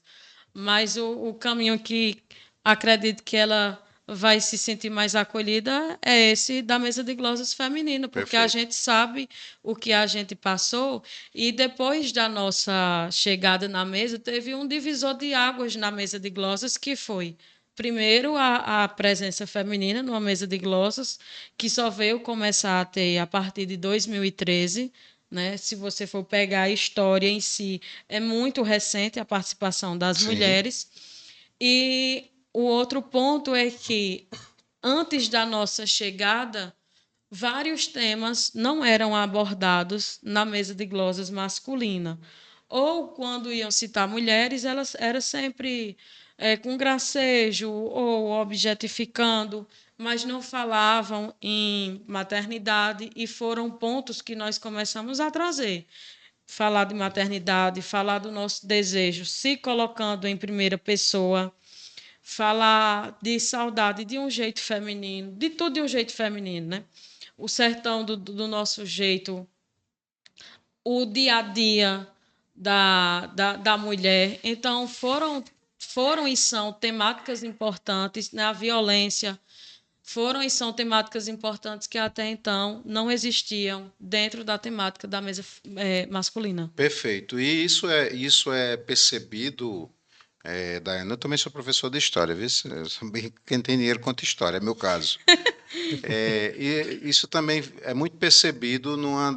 Mas o caminho que acredito que ela vai se sentir mais acolhida é esse da mesa de glosas feminina, porque Perfeito. a gente sabe o que a gente passou, e depois da nossa chegada na mesa, teve um divisor de águas na mesa de glosas, que foi, primeiro, a presença feminina numa mesa de glosas, que só veio começar a ter a partir de 2013, né? Se você for pegar a história em si, é muito recente a participação das mulheres. E o outro ponto é que, antes da nossa chegada, vários temas não eram abordados na mesa de glosas masculina. Ou, quando iam citar mulheres, elas era sempre com gracejo ou objetificando, mas não falavam em maternidade, e foram pontos que nós começamos a trazer. Falar de maternidade, falar do nosso desejo, se colocando em primeira pessoa, falar de saudade de um jeito feminino, de tudo de um jeito feminino, né? O sertão do nosso jeito, o dia a dia da mulher. Então, foram e são temáticas importantes, né? A violência foram e são temáticas importantes que até então não existiam dentro da temática da mesa masculina. Perfeito. E isso é percebido, Daiane. Eu também sou professor de história, viu? Eu sou bem, quem tem dinheiro conta história, é meu caso. E isso também é muito percebido numa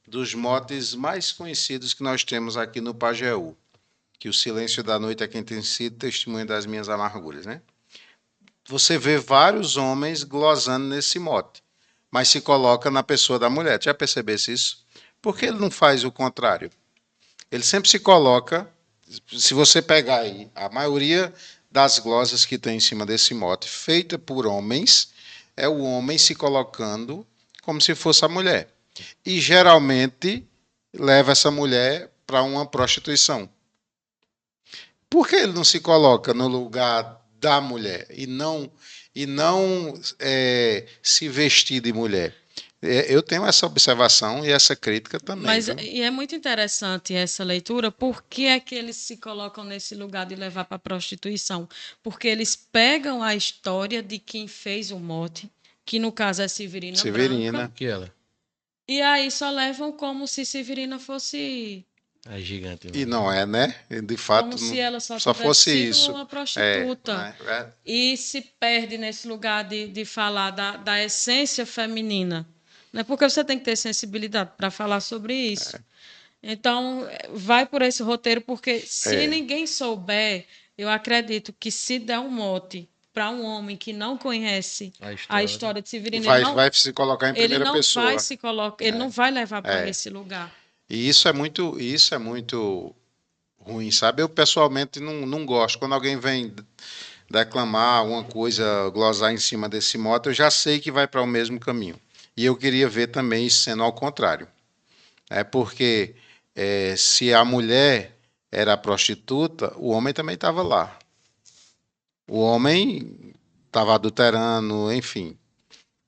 dos motes mais conhecidos que nós temos aqui no Pajeú, que o silêncio da noite é quem tem sido testemunha das minhas amarguras, né? Você vê vários homens glosando nesse mote, mas se coloca na pessoa da mulher. Já percebesse isso? Por que ele não faz o contrário? Ele sempre se coloca, se você pegar aí, a maioria das glosas que tem em cima desse mote, feita por homens, é o homem se colocando como se fosse a mulher. E geralmente leva essa mulher para uma prostituição. Por que ele não se coloca no lugar da mulher e não se vestir de mulher? Eu tenho essa observação e essa crítica também. Mas Viu? e é muito interessante essa leitura, por que é que eles se colocam nesse lugar de levar para a prostituição? Porque eles pegam a história de quem fez o mote, que no caso é Severina Branca, Que ela? e aí só levam como se Severina fosse... A gigante. E não é, né? De fato, como se ela só só tivesse fosse sido isso. uma prostituta. Né? E se perde nesse lugar de falar da essência feminina. Né? Porque você tem que ter sensibilidade para falar sobre isso. Então, vai por esse roteiro, porque se ninguém souber, eu acredito que se der um mote para um homem que não conhece a história de Severino, vai se colocar em primeira pessoa. Vai se colocar, ele não vai levar para esse lugar. E isso é muito ruim, sabe? Eu pessoalmente não gosto. Quando alguém vem declamar alguma coisa, glosar em cima desse mote, eu já sei que vai para o mesmo caminho. E eu queria ver também isso sendo ao contrário. Porque se a mulher era a prostituta, o homem também estava lá. O homem estava adulterando, enfim.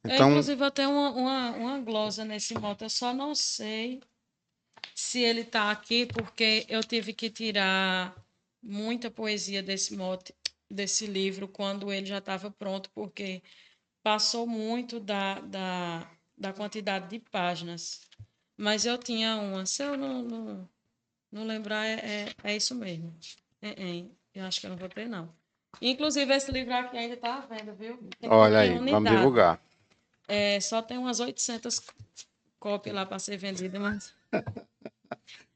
Então, inclusive, eu tenho uma glosa nesse mote, eu só não sei se ele está aqui, porque eu tive que tirar muita poesia desse mote, desse livro, quando ele já estava pronto, porque passou muito da quantidade de páginas. Mas eu tinha uma, se eu não lembrar, é isso mesmo. Eu acho que eu não vou ter, não. Inclusive, esse livro aqui ainda está à venda, viu? olha aí, vamos divulgar. Só tem umas 800 cópias lá para ser vendida, mas...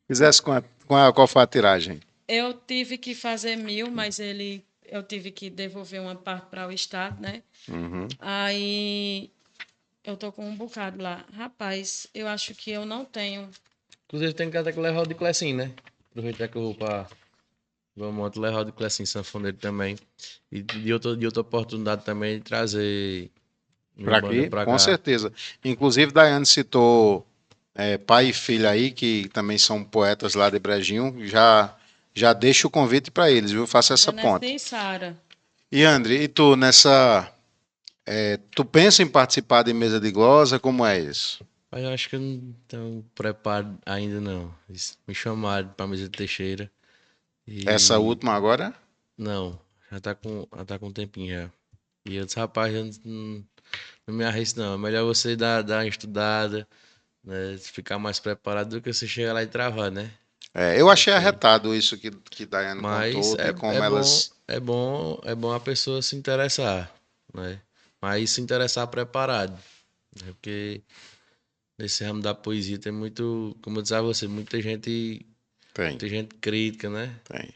Fizesse qual foi a tiragem? Eu tive que fazer 1000, mas eu tive que devolver uma parte para o Estado, né? Uhum. Aí eu tô com um bocado lá. Rapaz, eu acho que eu não tenho. Inclusive tem que até que levar o de Clecim, né? Aproveitar que eu vou para Vamos levar o de Clecim sanfoneiro também. E de outra oportunidade também de trazer Para aqui, com certeza. Inclusive, Daiane citou pai e filha aí, que também são poetas lá de Brejinho. Já deixo o convite para eles, viu? Faça essa ponte. E Sara. E André, e tu tu pensa em participar de mesa de glosa? Como é isso? Eu acho que eu não tenho preparo ainda não. Me chamaram para mesa de Teixeira. Essa última agora? Não, já tá com um tempinho já. E eu disse, rapaz, eu não me arrisco não. É melhor você dar uma estudada, né? Ficar mais preparado do que você chegar lá e travar, né? Eu achei arretado isso que Daiane Mas contou, de como elas... é bom a pessoa se interessar, né? Mas se interessar preparado, né? Porque nesse ramo da poesia tem muito, como eu disse a você, muita gente crítica, né? Tem,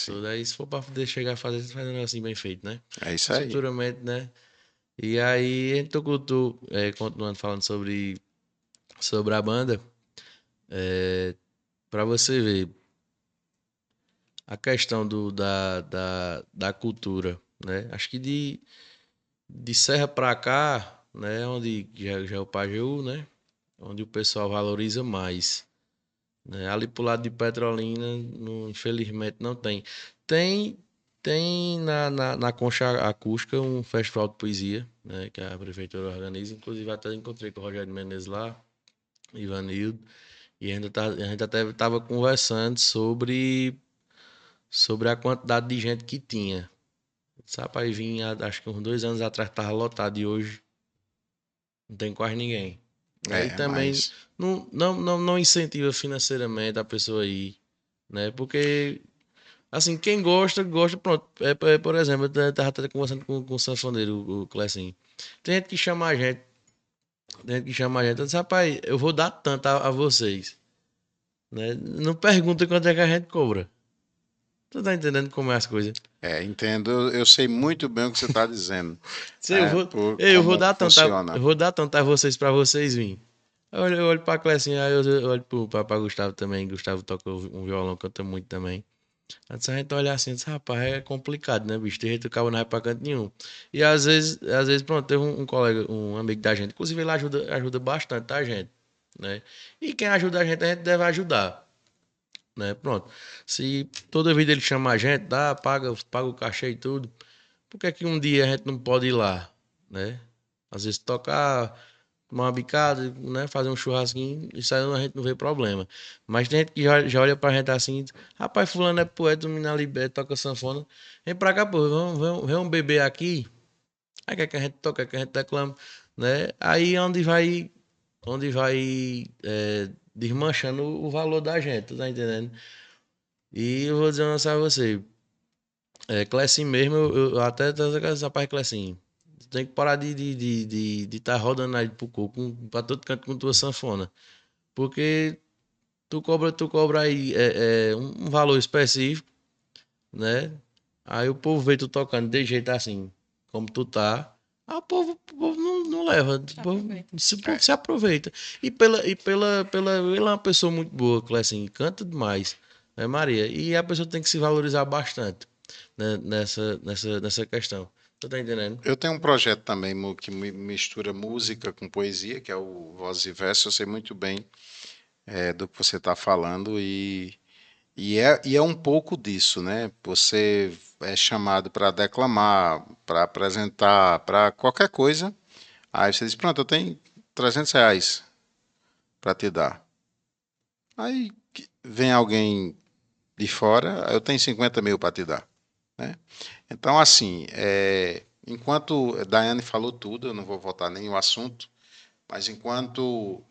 todo. Aí se for pra poder chegar a fazer, faz um negocinho bem feito, né? É isso aí. Futuramente, né? E aí, a gente continuando falando sobre a banda, pra você ver a questão da cultura, né? Acho que de Serra pra cá, né? Onde já é o Pajeú, né? Onde o pessoal valoriza mais. Né? Ali pro lado de Petrolina, infelizmente não tem. Tem na Concha Acústica um festival de poesia, né? Que a prefeitura organiza. Inclusive até encontrei com o Rogério Menezes lá, Ivanildo. E a gente até estava conversando sobre a quantidade de gente que tinha. Esse rapaz vinha, acho que uns 2 anos atrás, tava lotado e hoje não tem quase ninguém. Né? E também Mas não incentiva financeiramente a pessoa a ir, né? Porque, assim, quem gosta, gosta, pronto. Por exemplo, eu tava até conversando com o sanfoneiro, o Clecinho. Tem gente que chama a gente, eu disse, rapaz, eu vou dar tanto a vocês, né? Não pergunta quanto é que a gente cobra. Tu tá entendendo como é as coisas? entendo, eu sei muito bem o que você está dizendo, Se eu né? vou, Por eu vou como dar tanto, funciona. eu vou dar tanto a vocês pra vocês virem. Eu olho pra Clecinha, aí eu olho pra Gustavo também. Gustavo toca um violão, canta muito também. Antes a gente olha assim, diz, rapaz, é complicado, né, bicho? Tem gente que acaba não vai pra canto nenhum. E às vezes, pronto, teve um colega, um amigo da gente, inclusive ele ajuda bastante a gente, né? E quem ajuda a gente deve ajudar, né? Pronto. Se toda vida ele chama a gente, dá, paga o cachê e tudo, por que que um dia a gente não pode ir lá, né? Às vezes tocar, tomar uma bicada, né? Fazer um churrasquinho, isso aí a gente não vê problema. Mas tem gente que já olha pra gente assim, e diz, rapaz, fulano é poeta, o menino ali toca sanfona. Vem pra cá, pô, vamos beber aqui. Aí quer que a gente toque, quer que a gente declama, né? Aí é onde vai desmanchando o valor da gente, tu tá entendendo? E eu vou dizer uma coisa a você, Clecim mesmo, eu até tô com essa parte Clecim. Tu tem que parar de tá rodando aí pro coco, pra todo canto com tua sanfona. Porque tu cobra aí um valor específico, né? Aí o povo vê tu tocando de jeito assim, como tu tá. Aí o povo não leva. O povo se aproveita. Ele é uma pessoa muito boa, Clecim, canta demais, né, Maria? E a pessoa tem que se valorizar bastante, né, nessa questão. Tu tá entendendo? Eu tenho um projeto também que mistura música com poesia, que é o Voz e Verso. Eu sei muito bem do que você está falando e é um pouco disso, né? Você é chamado para declamar, para apresentar, para qualquer coisa. Aí você diz, pronto, eu tenho R$ 300 para te dar. Aí vem alguém de fora, eu tenho 50 mil para te dar, né? Então, assim, enquanto a Daiane falou tudo, eu não vou voltar nem o assunto, mas enquanto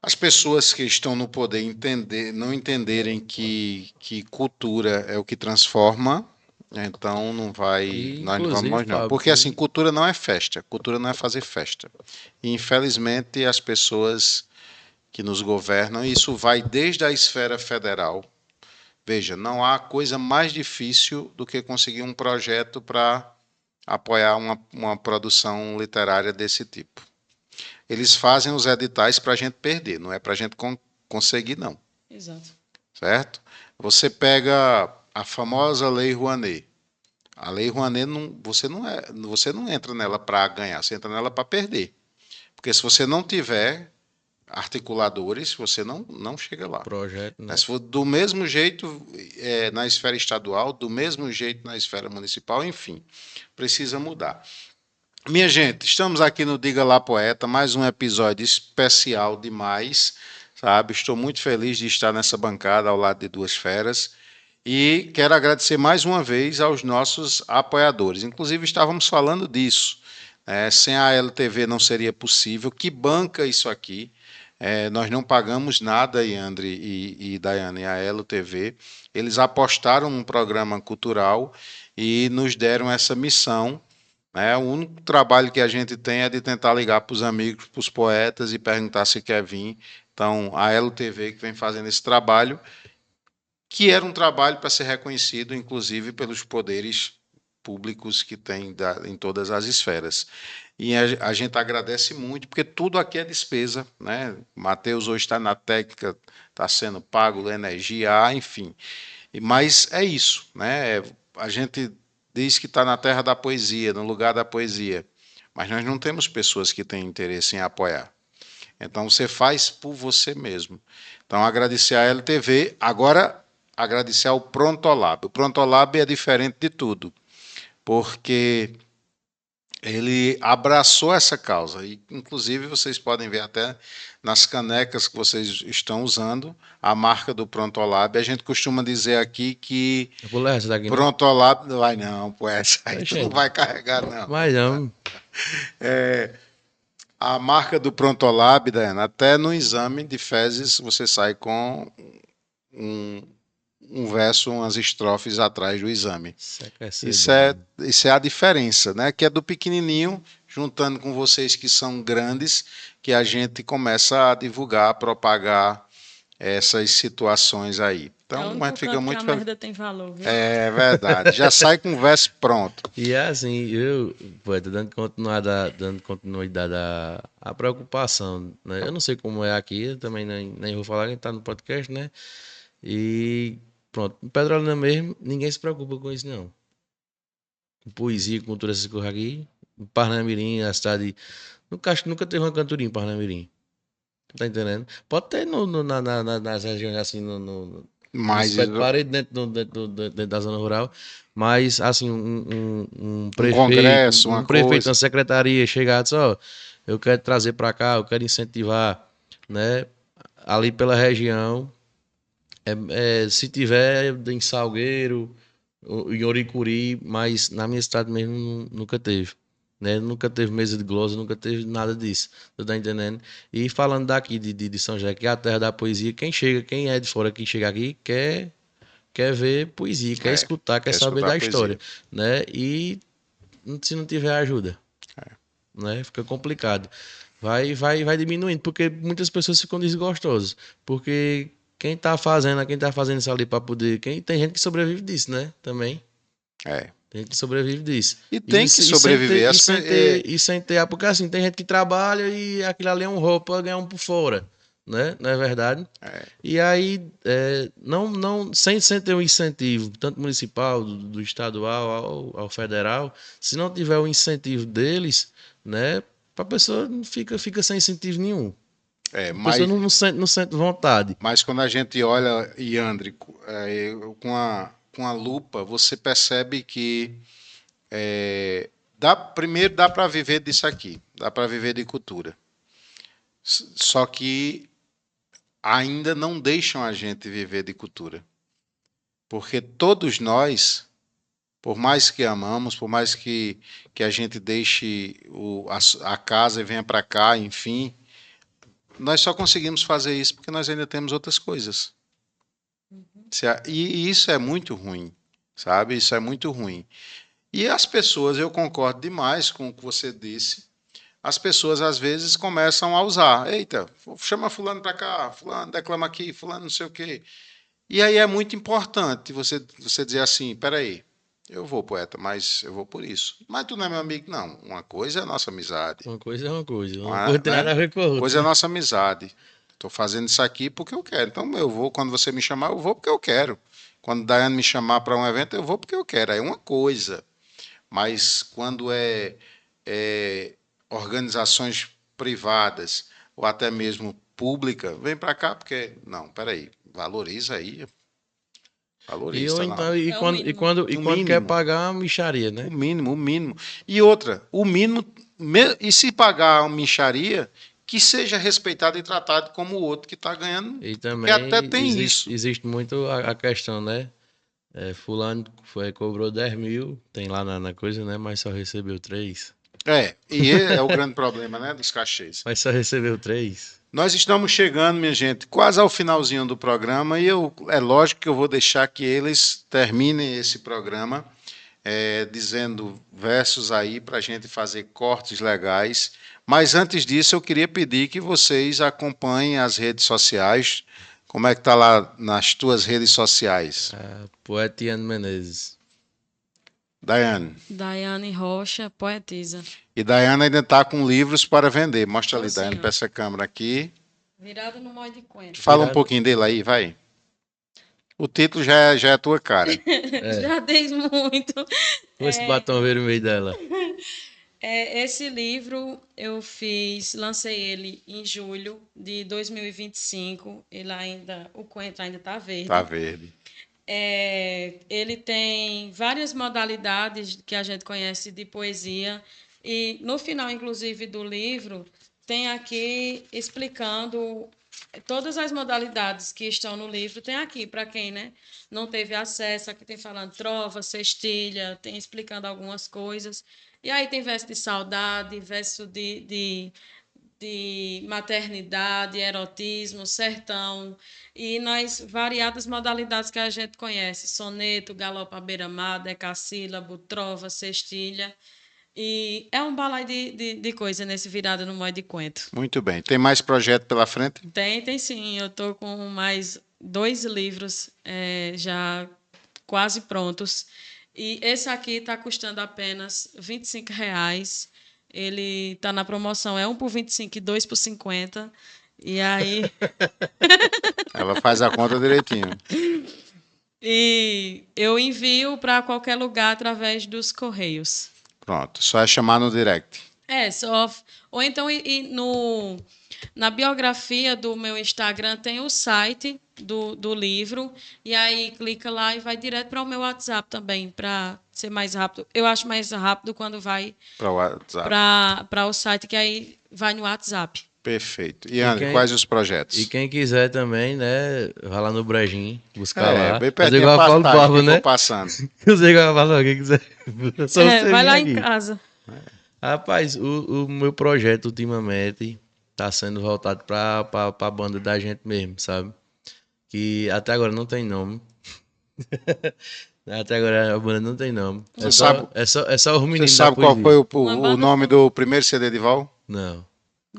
as pessoas que estão no poder não entenderem que cultura é o que transforma, então E, nós não inclusive, vamos não. Fábio, Porque assim, cultura não é festa, cultura não é fazer festa. E, infelizmente, as pessoas que nos governam, isso vai desde a esfera federal. Veja, não há coisa mais difícil do que conseguir um projeto para apoiar uma produção literária desse tipo. Eles fazem os editais para a gente perder, não é para a gente conseguir, não. Exato. Certo? Você pega a famosa Lei Rouanet. A Lei Rouanet, você não entra nela para ganhar, você entra nela para perder. Porque se você não tiver articuladores, você não chega lá. projeto, né? Se for do mesmo jeito na esfera estadual, do mesmo jeito na esfera municipal, enfim, precisa mudar. Minha gente, estamos aqui no Diga Lá Poeta, mais um episódio especial demais, sabe? Estou muito feliz de estar nessa bancada ao lado de duas feras e quero agradecer mais uma vez aos nossos apoiadores. Inclusive, estávamos falando disso. Sem a LTV não seria possível. Que banca isso aqui? Nós não pagamos nada, Yandre e Daiane, a LTV. Eles apostaram num programa cultural e nos deram essa missão, né? O único trabalho que a gente tem é de tentar ligar para os amigos, para os poetas e perguntar se quer vir. Então, a LTV que vem fazendo esse trabalho, que era um trabalho para ser reconhecido, inclusive, pelos poderes públicos que tem em todas as esferas. E a gente agradece muito, porque tudo aqui é despesa, né? Matheus hoje está na técnica, está sendo pago, energia, enfim. Mas é isso, né? A gente diz que está na terra da poesia, no lugar da poesia, mas nós não temos pessoas que têm interesse em apoiar. Então você faz por você mesmo. Então agradecer à LTV, agora agradecer ao Prontolab. O Prontolab é diferente de tudo, porque ele abraçou essa causa. E, inclusive, vocês podem ver até nas canecas que vocês estão usando, a marca do Prontolab. A gente costuma dizer aqui que Eu vou levar essa daqui, né? Prontolab não vai não, pô, essa aí tu não Gente, vai carregar, não. mas não. A marca do Prontolab, Daiane, até no exame de fezes você sai com um, um verso, umas estrofes atrás do exame. Isso é que é Isso cedo, é, né? isso é a diferença, né? Que é do pequenininho, juntando com vocês que são grandes, que a gente começa a divulgar, a propagar essas situações aí. É o Então, a único gente fica canto que a muito feliz. merda tem valor, viu? É verdade. Já sai com o verso pronto. E é assim, pô, tô dando continuidade à preocupação, né? Eu não sei como é aqui, eu também nem vou falar, a gente tá no podcast, né? E pronto, em Petrolina mesmo, ninguém se preocupa com isso, não. Com poesia, cultura, essas coisas aqui. Em Parnamirim, a cidade. Acho que nunca teve uma cantoria em Parnamirim. Tá entendendo? Pode ter nas regiões assim, nos Mas pés de parede, dentro da zona rural, mas assim, um um prefeito, congresso, uma um prefeito, uma coisa. secretaria chegar e dizer, ó, eu quero trazer para cá, eu quero incentivar, né, ali pela região, se tiver em Salgueiro, em Oricuri, mas na minha cidade mesmo nunca teve. Né? Nunca teve mesa de glosa, nunca teve nada disso. Tu tá entendendo? E falando daqui de São José, que é a terra da poesia, quem é de fora que chega aqui quer ver poesia, quer É, escutar, quer quer saber escutar a da história, poesia. né? E se não tiver ajuda, né? Fica complicado. Vai diminuindo, porque muitas pessoas ficam desgostosas, porque quem tá fazendo isso ali para poder, tem gente que sobrevive disso, né? Também. É. Tem gente que sobrevive disso. E tem que sobreviver. E sem ter, porque assim, tem gente que trabalha e aquilo ali é um roupa, ganhar um por fora, né? Não é verdade? E aí, sem ter um incentivo, tanto municipal, do estadual ao federal, se não tiver o incentivo deles, né? A pessoa fica sem incentivo nenhum. É, A pessoa não sente vontade. mas quando a gente olha, Iandre, com a lupa, você percebe que primeiro dá para viver disso aqui, dá para viver de cultura. Só que ainda não deixam a gente viver de cultura. Porque todos nós, por mais que amamos, por mais que a gente deixe a casa e venha para cá, enfim, nós só conseguimos fazer isso porque nós ainda temos outras coisas. E isso é muito ruim, sabe? Isso é muito ruim. E as pessoas, eu concordo demais com o que você disse, as pessoas às vezes começam a usar. Eita, chama fulano para cá, fulano declama aqui, fulano não sei o quê. E aí é muito importante você dizer assim, peraí, eu vou, poeta, mas eu vou por isso. Mas tu não é meu amigo, não. Uma coisa é a nossa amizade. Uma coisa é uma coisa, Não uma é, coisa tem nada né? a ver com a Coisa é a outra. nossa amizade. Estou fazendo isso aqui porque eu quero. Então eu vou, quando você me chamar, eu vou porque eu quero. Quando Daiane me chamar para um evento, eu vou porque eu quero. Aí é uma coisa. Mas quando é organizações privadas ou até mesmo pública, vem para cá porque não, peraí, valoriza aí, E, ou valoriza não. então, É o mínimo. e O quando quer mínimo, pagar uma mixaria, o né? mínimo, o mínimo. E outra, o mínimo, e se pagar uma mixaria, que seja respeitado e tratado como o outro que está ganhando, E porque até também tem isso. existe muito a questão, né? Fulano cobrou 10 mil, tem lá na coisa, né? Mas só recebeu 3. E é o grande problema, né, dos cachês. Mas só recebeu 3. Nós estamos chegando, minha gente, quase ao finalzinho do programa e é lógico que eu vou deixar que eles terminem esse programa dizendo versos aí para a gente fazer cortes legais. Mas antes disso, eu queria pedir que vocês acompanhem as redes sociais. Como é que tá lá nas tuas redes sociais, Poetiano Menezes. Daiane? Daiane Rocha, poetisa. E Daiane ainda está com livros para vender. Mostra Tô ali, Daiane, assim, para ó. essa câmera aqui. Virada no molde de coentro. Fala um Virado. pouquinho dele aí, vai. O título já é a tua cara. Já diz muito. Com esse batom vermelho dela. Esse livro eu lancei ele em julho de 2025. O coentro ainda está verde. Tá verde. Ele tem várias modalidades que a gente conhece de poesia. E no final, inclusive, do livro, tem aqui explicando todas as modalidades que estão no livro, tem aqui, para quem, né, não teve acesso. Aqui tem falando trova, cestilha, tem explicando algumas coisas. E aí tem verso de saudade, verso de maternidade, erotismo, sertão, e nas variadas modalidades que a gente conhece: soneto, galope à beira-mar, decassílabo, trova, cestilha. E é um balai de coisa nesse Virada no Mói de Quento. Muito bem. Tem mais projeto pela frente? Tem sim. Eu estou com mais 2 livros já quase prontos. E esse aqui está custando apenas R$ 25. Ele está na promoção, é um por 25 e 2 por 50. E aí. Ela faz a conta direitinho. E eu envio para qualquer lugar através dos correios. Pronto. Só é chamar no direct. Só. Ou então, na biografia do meu Instagram tem o site do livro, e aí clica lá e vai direto para o meu WhatsApp também, para ser mais rápido. Eu acho mais rápido quando vai Para o WhatsApp. para o site, que aí vai no WhatsApp. Perfeito. E André, quais os projetos? E quem quiser também, né, vai lá no Brejinho, buscar lá. Bem Fazer pertinho igual a a Paulo passagem, Barba, quem né? for passando. Fazer igual a Paulo, quem quiser. Só você Vai vir lá aqui. em casa. Rapaz, o meu projeto ultimamente tá sendo voltado pra banda da gente mesmo, sabe? Que até agora não tem nome. Até agora a banda não tem nome. Você sabe- É só os Você meninos da sabe qual poesia. foi Uma o banda nome só. do primeiro CD de Val? Não,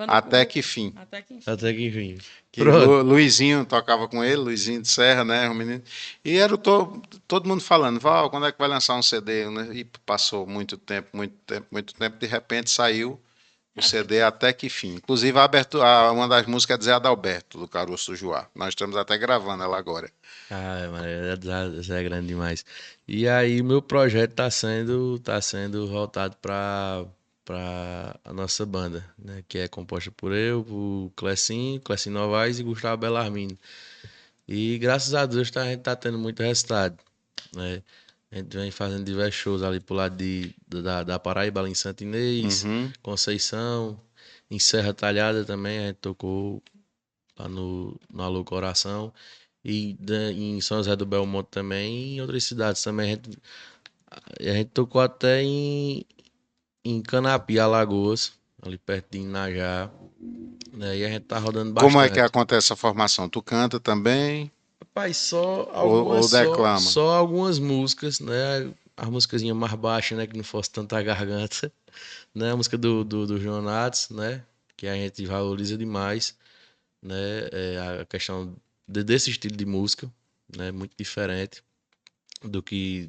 Até que fim. Até que enfim. até que enfim. Que Pronto. Luizinho tocava com ele, Luizinho de Serra, né? O menino. E era todo mundo falando: Val, quando é que vai lançar um CD? Né? E passou muito tempo. De repente saiu o CD Até que fim. Inclusive, uma das músicas é de Zé Adalberto, do Caroço Joá. Nós estamos até gravando ela agora. Ah, mano, essa é grande demais. E aí, meu projeto tá sendo voltado pra a nossa banda, né? Que é composta por eu, por Clecim Novaes e Gustavo Bellarmino. E graças a Deus a gente tá tendo muito resultado, né? A gente vem fazendo diversos shows ali pro lado da Paraíba, ali em Santo Inês, Uhum. Conceição, em Serra Talhada também, a gente tocou lá no Alô Coração. E em São José do Belmonte também, e em outras cidades também. A gente tocou até em Canapi, Alagoas, ali perto de Inajá, né? E a gente tá rodando Como é que bastante. acontece essa formação? Tu canta também Rapaz, só ou algumas, declama? só algumas músicas, né? As musicazinhas mais baixas, né? Que não fosse tanta garganta, né? A música do João Nats, né? Que a gente valoriza demais, né? A questão desse estilo de música, né? Muito diferente do que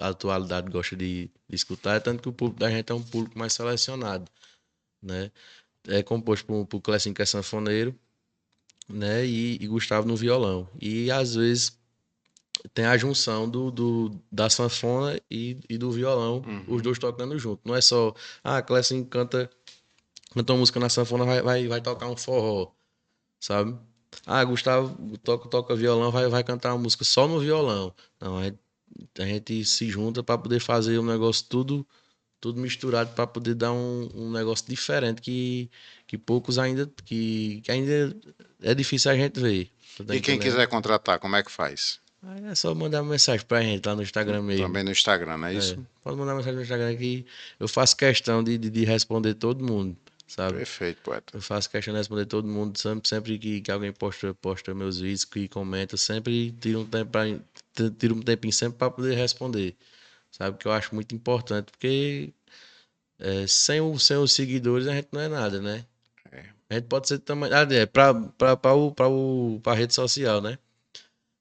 a atualidade gosta de escutar, é tanto que o público da gente é um público mais selecionado, né? É composto por Clécio, que é sanfoneiro, né? E Gustavo no violão. E às vezes tem a junção da sanfona e do violão, os dois tocando junto. Não é só, Clécio canta uma música na sanfona, vai tocar um forró, sabe? Gustavo toca violão, vai cantar uma música só no violão. Não, a gente se junta para poder fazer um negócio tudo misturado, para poder dar um negócio diferente que poucos que ainda é difícil a gente ver. Tá E quem entendendo? quiser contratar, como é que faz? Aí é só mandar uma mensagem pra gente lá no Instagram mesmo. Também no Instagram, não é isso? Pode mandar mensagem no Instagram que eu faço questão de responder todo mundo, sabe? Perfeito, poeta. Eu faço questão de responder todo mundo, sempre que alguém posta meus vídeos, que comenta, sempre tiro um tempinho sempre para poder responder, sabe? Que eu acho muito importante, porque sem os seguidores a gente não é nada, né? A gente pode ser também, pra rede social, né?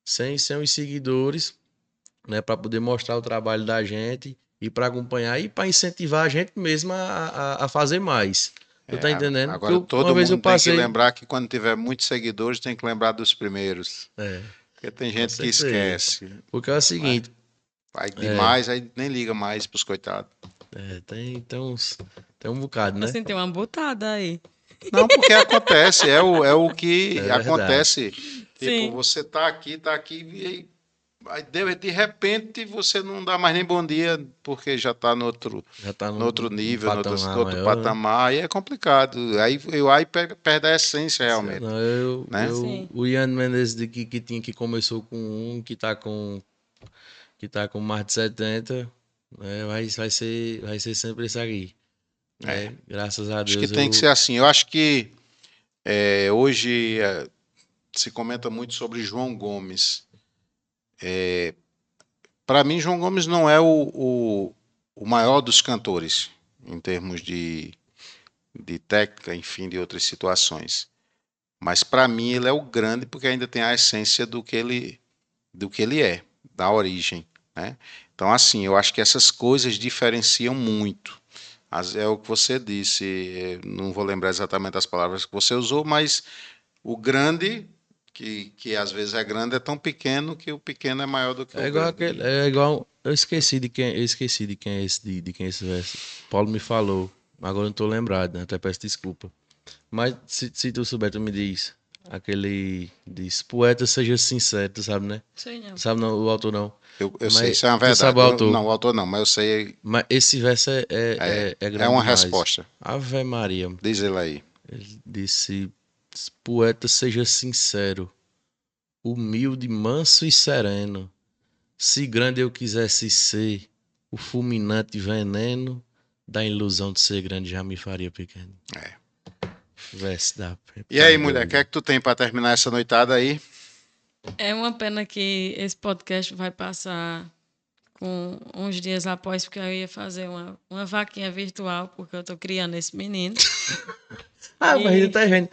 Sem os seguidores, né? Para poder mostrar o trabalho da gente e para acompanhar e para incentivar a gente mesmo a fazer mais. Tu tá entendendo? Agora Porque todo uma vez eu mundo tem passei. que lembrar que quando tiver muitos seguidores tem que lembrar dos primeiros. Porque tem gente que certeza. esquece. Porque é o seguinte, Vai demais, aí nem liga mais pros coitados. tem um bocado, né? Assim, tem uma botada aí. Não, porque acontece, é o que É verdade. acontece. Tipo, Sim. você tá aqui, e aí Aí de repente você não dá mais nem bom dia, porque já está Já tá no outro nível, no outro, patamar no outro maior, né? patamar, aí é complicado. Aí perde a essência Sei realmente, não, né? Sim. o Ian Menezes que começou com que tá com mais de 70, né? Vai ser sempre esse aqui, É. né? Graças a Acho que Deus tem que eu ser assim. Eu acho que hoje se comenta muito sobre João Gomes. Para mim, João Gomes não é o maior dos cantores, em termos de técnica, enfim, de outras situações. Mas para mim ele é o grande porque ainda tem a essência do que ele é, da origem, né? Então, assim, eu acho que essas coisas diferenciam muito. É o que você disse, não vou lembrar exatamente as palavras que você usou, mas o grande, que às vezes é grande, é tão pequeno que o pequeno é maior do que o é igual grande. aquele, é igual, eu esqueci de quem é esse verso. Paulo me falou, agora eu não tô lembrado, né? Até peço desculpa. Mas se tu souber, tu me diz. Aquele diz, poeta seja sincero, tu sabe, né? Sei não. Sabe não, o autor não. Eu sei, Mas isso é uma tu sabe verdade. o autor. Não, o autor não, mas eu sei, Mas esse verso é é grande uma demais. resposta. Ave Maria. Diz ele aí. Ele disse, poeta seja sincero, humilde, manso e sereno. Se grande eu quisesse ser, o fulminante veneno da ilusão de ser grande já me faria pequeno. É. Verso da E aí, tá mulher, o que é doido. que tu tem para terminar essa noitada aí? É uma pena que esse podcast vai passar com uns dias após, porque eu ia fazer uma vaquinha virtual, porque eu tô criando esse menino. Ah, mas ainda E tá vendo.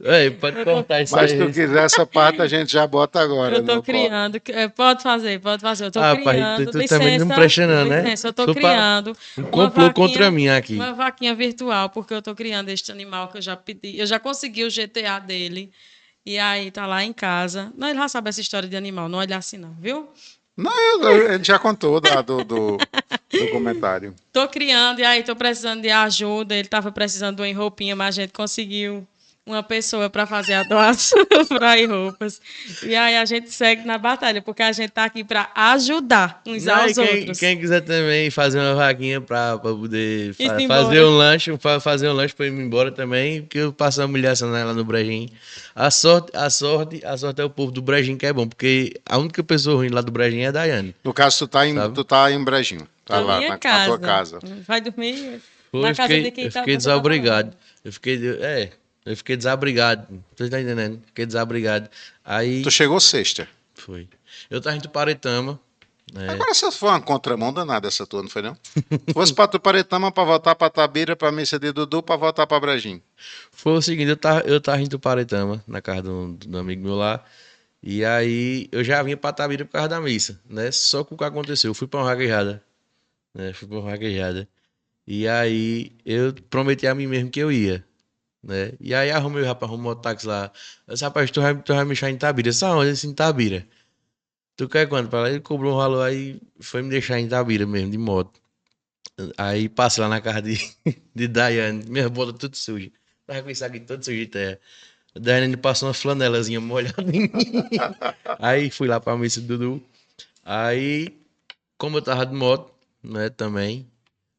Ei, pode cortar isso Mas se aí. tu quiser essa parte, a gente já bota agora, eu tô não pode. criando. Pode fazer, pode fazer. Eu tô Ah, pai, criando. tu também não presta não, né? Licença, eu tô Foi pra criando um complô contra mim aqui. uma vaquinha virtual, porque eu tô criando este animal que eu já pedi. Eu já consegui o GTA dele. E aí tá lá em casa. Não, ele já sabe essa história de animal, não olha assim, não, viu? Não, ele já contou do comentário. Tô criando, e aí tô precisando de ajuda. Ele tava precisando de uma roupinha, mas a gente conseguiu uma pessoa para fazer a doação para roupas. E aí a gente segue na batalha, porque a gente tá aqui para ajudar uns Não, e aos outros. quem quiser também fazer uma vaquinha pra poder E se fazer embora. um lanche, fazer um lanche pra eu ir embora também, que eu passo uma humilhação lá no Brejinho. A sorte é o povo do Brejinho que é bom, porque a única pessoa ruim lá do Brejinho é a Daiane, No caso, sabe? tu tá em Brejinho. Tá Na lá, minha na tua casa. casa. Vai dormir Pô, na casa de quem eu tá fiquei você tá desobrigado. falando. Eu fiquei desabrigado. Você tá entendendo? Fiquei desabrigado. Aí, Tu chegou sexta. foi. Eu tava em Tuparetama, né? Agora essa foi uma contramão danada essa tua, não foi não? Fosse pra Tuparetama pra voltar pra Tabira, pra missa de Dudu, pra voltar pra Brejinho. Foi o seguinte, eu tava em Tuparetama, na casa do amigo meu lá, e aí eu já vinha pra Tabira por causa da missa, né? Só que o que aconteceu? Eu fui pra uma vaquejada, né? Fui pra uma vaquejada. E aí eu prometi a mim mesmo que eu ia, né? E aí arrumei o rapaz, arrumou o táxi lá. Eu disse, rapaz, tu vai me deixar em Tabira. Eu disse, aonde? Eu disse, em Tabira. Tu quer quanto? Pra lá? Ele cobrou um valor aí, foi me deixar em Tabira mesmo, de moto. Aí passei lá na casa de Daiane, minha botas tudo suja. Tava com isso aqui todo sujo de terra. A Daiane passou uma flanelazinha molhada em mim. Aí fui lá pra missa do Dudu. Aí, como eu tava de moto, né, também,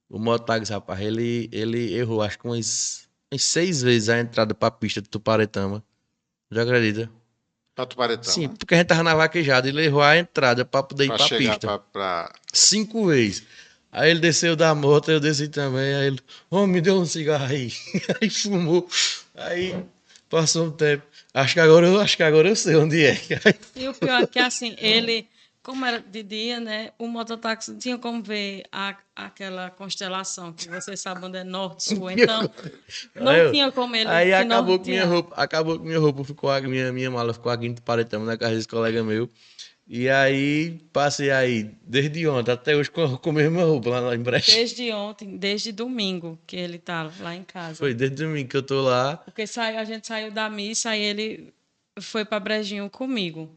o mototáxi, rapaz, ele errou, acho que umas 6 vezes a entrada pra pista de Tuparetama. Já acredita? Pra Sim, Tuparetama. porque a gente tava na vaquejada, ele errou a entrada pra poder ir Pra pra chegar pista. pra... 5 vezes. Aí ele desceu da moto, eu desci também. Aí ele, me deu um cigarro aí. Aí fumou. Aí passou um tempo. Acho que agora eu sei onde é. Aí, E o pior é que, assim, ele, como era de dia, né, o mototáxi não tinha como ver aquela constelação, que você sabe onde é norte, sul. Então, aí, não tinha como ele aí se acabou com minha nortear. roupa. Acabou com minha roupa. Ficou minha mala ficou aqui em Paretama, na casa desse colega meu. E aí passei aí, desde ontem até hoje, com a mesma roupa lá em Brecha. Desde ontem, desde domingo, que ele tá lá em casa. Foi desde domingo que eu tô lá. Porque a gente saiu da missa e ele foi para Brejinho comigo.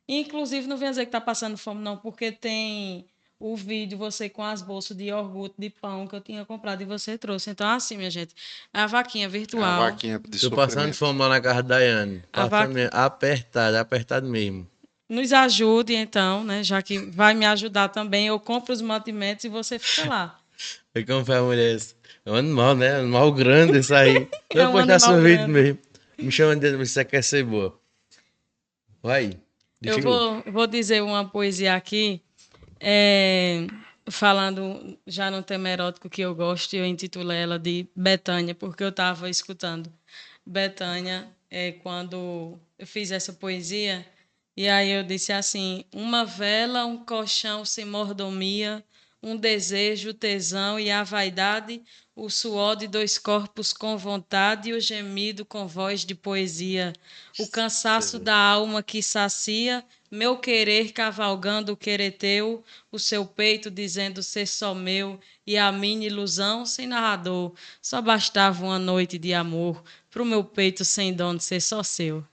Inclusive, não venha dizer que tá passando fome, não, porque tem o vídeo, você com as bolsas de iogurte, de pão que eu tinha comprado e você trouxe. Então, assim, minha gente, a vaquinha A virtual, vaquinha de Tô passando sofrimento. fome lá na casa da Daiane. a Passando vaquinha, mesmo, apertado mesmo. nos ajude, então, né? Já que vai me ajudar também, eu compro os mantimentos e você fica lá. Foi como foi a mulher. É um animal, né? Animal grande isso aí. É um Depois tá animal sorrindo grande. mesmo. Me chama de você quer ser boa. Vai. Eu Deixa eu. vou dizer uma poesia aqui, é, falando já no tema erótico que eu gosto, e eu intitulei ela de Betânia, porque eu estava escutando Betânia quando eu fiz essa poesia, e aí eu disse assim: uma vela, um colchão sem mordomia, um desejo, tesão e a vaidade, o suor de dois corpos com vontade e o gemido com voz de poesia, o cansaço da alma que sacia, meu querer cavalgando o quereteu, o seu peito dizendo ser só meu, e a minha ilusão sem narrador. Só bastava uma noite de amor pro meu peito sem dono ser só seu.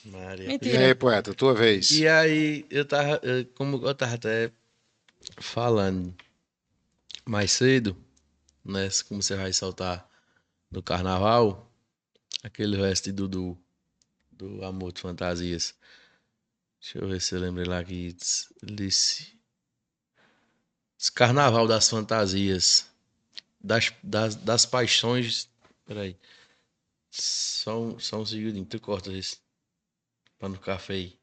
Maria. E aí, Mentira. poeta, tua vez. E aí, como eu tava até falando mais cedo, né? Como você vai soltar no carnaval, aquele resto de Dudu, do Amor de Fantasias. Deixa eu ver se eu lembrei lá que disse Carnaval das Fantasias, das paixões. Peraí, só um segundinho, tu corta isso pra não ficar feio.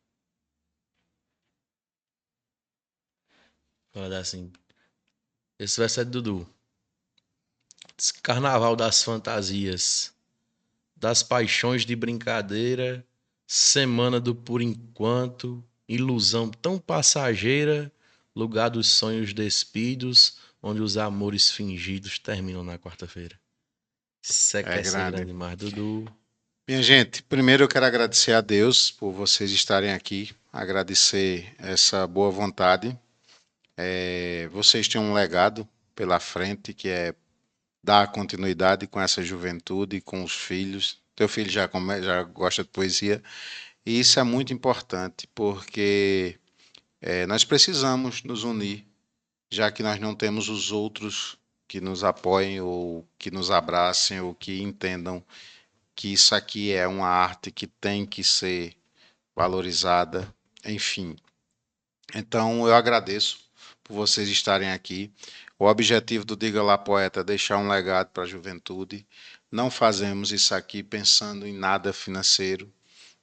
Vai dar assim. Esse vai ser de Dudu. Carnaval das Fantasias, das paixões de brincadeira, semana do por enquanto, ilusão tão passageira, lugar dos sonhos despidos, onde os amores fingidos terminam na quarta-feira. Isso É quer ser grande. grande, mas Dudu. Minha gente, primeiro eu quero agradecer a Deus por vocês estarem aqui, agradecer essa boa vontade. Vocês têm um legado pela frente que é dar continuidade com essa juventude, com os filhos. Teu filho já gosta de poesia e isso é muito importante porque nós precisamos nos unir, já que nós não temos os outros que nos apoiem ou que nos abracem ou que entendam que isso aqui é uma arte que tem que ser valorizada, enfim. Então eu agradeço por vocês estarem aqui. O objetivo do Diga Lá Poeta é deixar um legado para a juventude. Não fazemos isso aqui pensando em nada financeiro,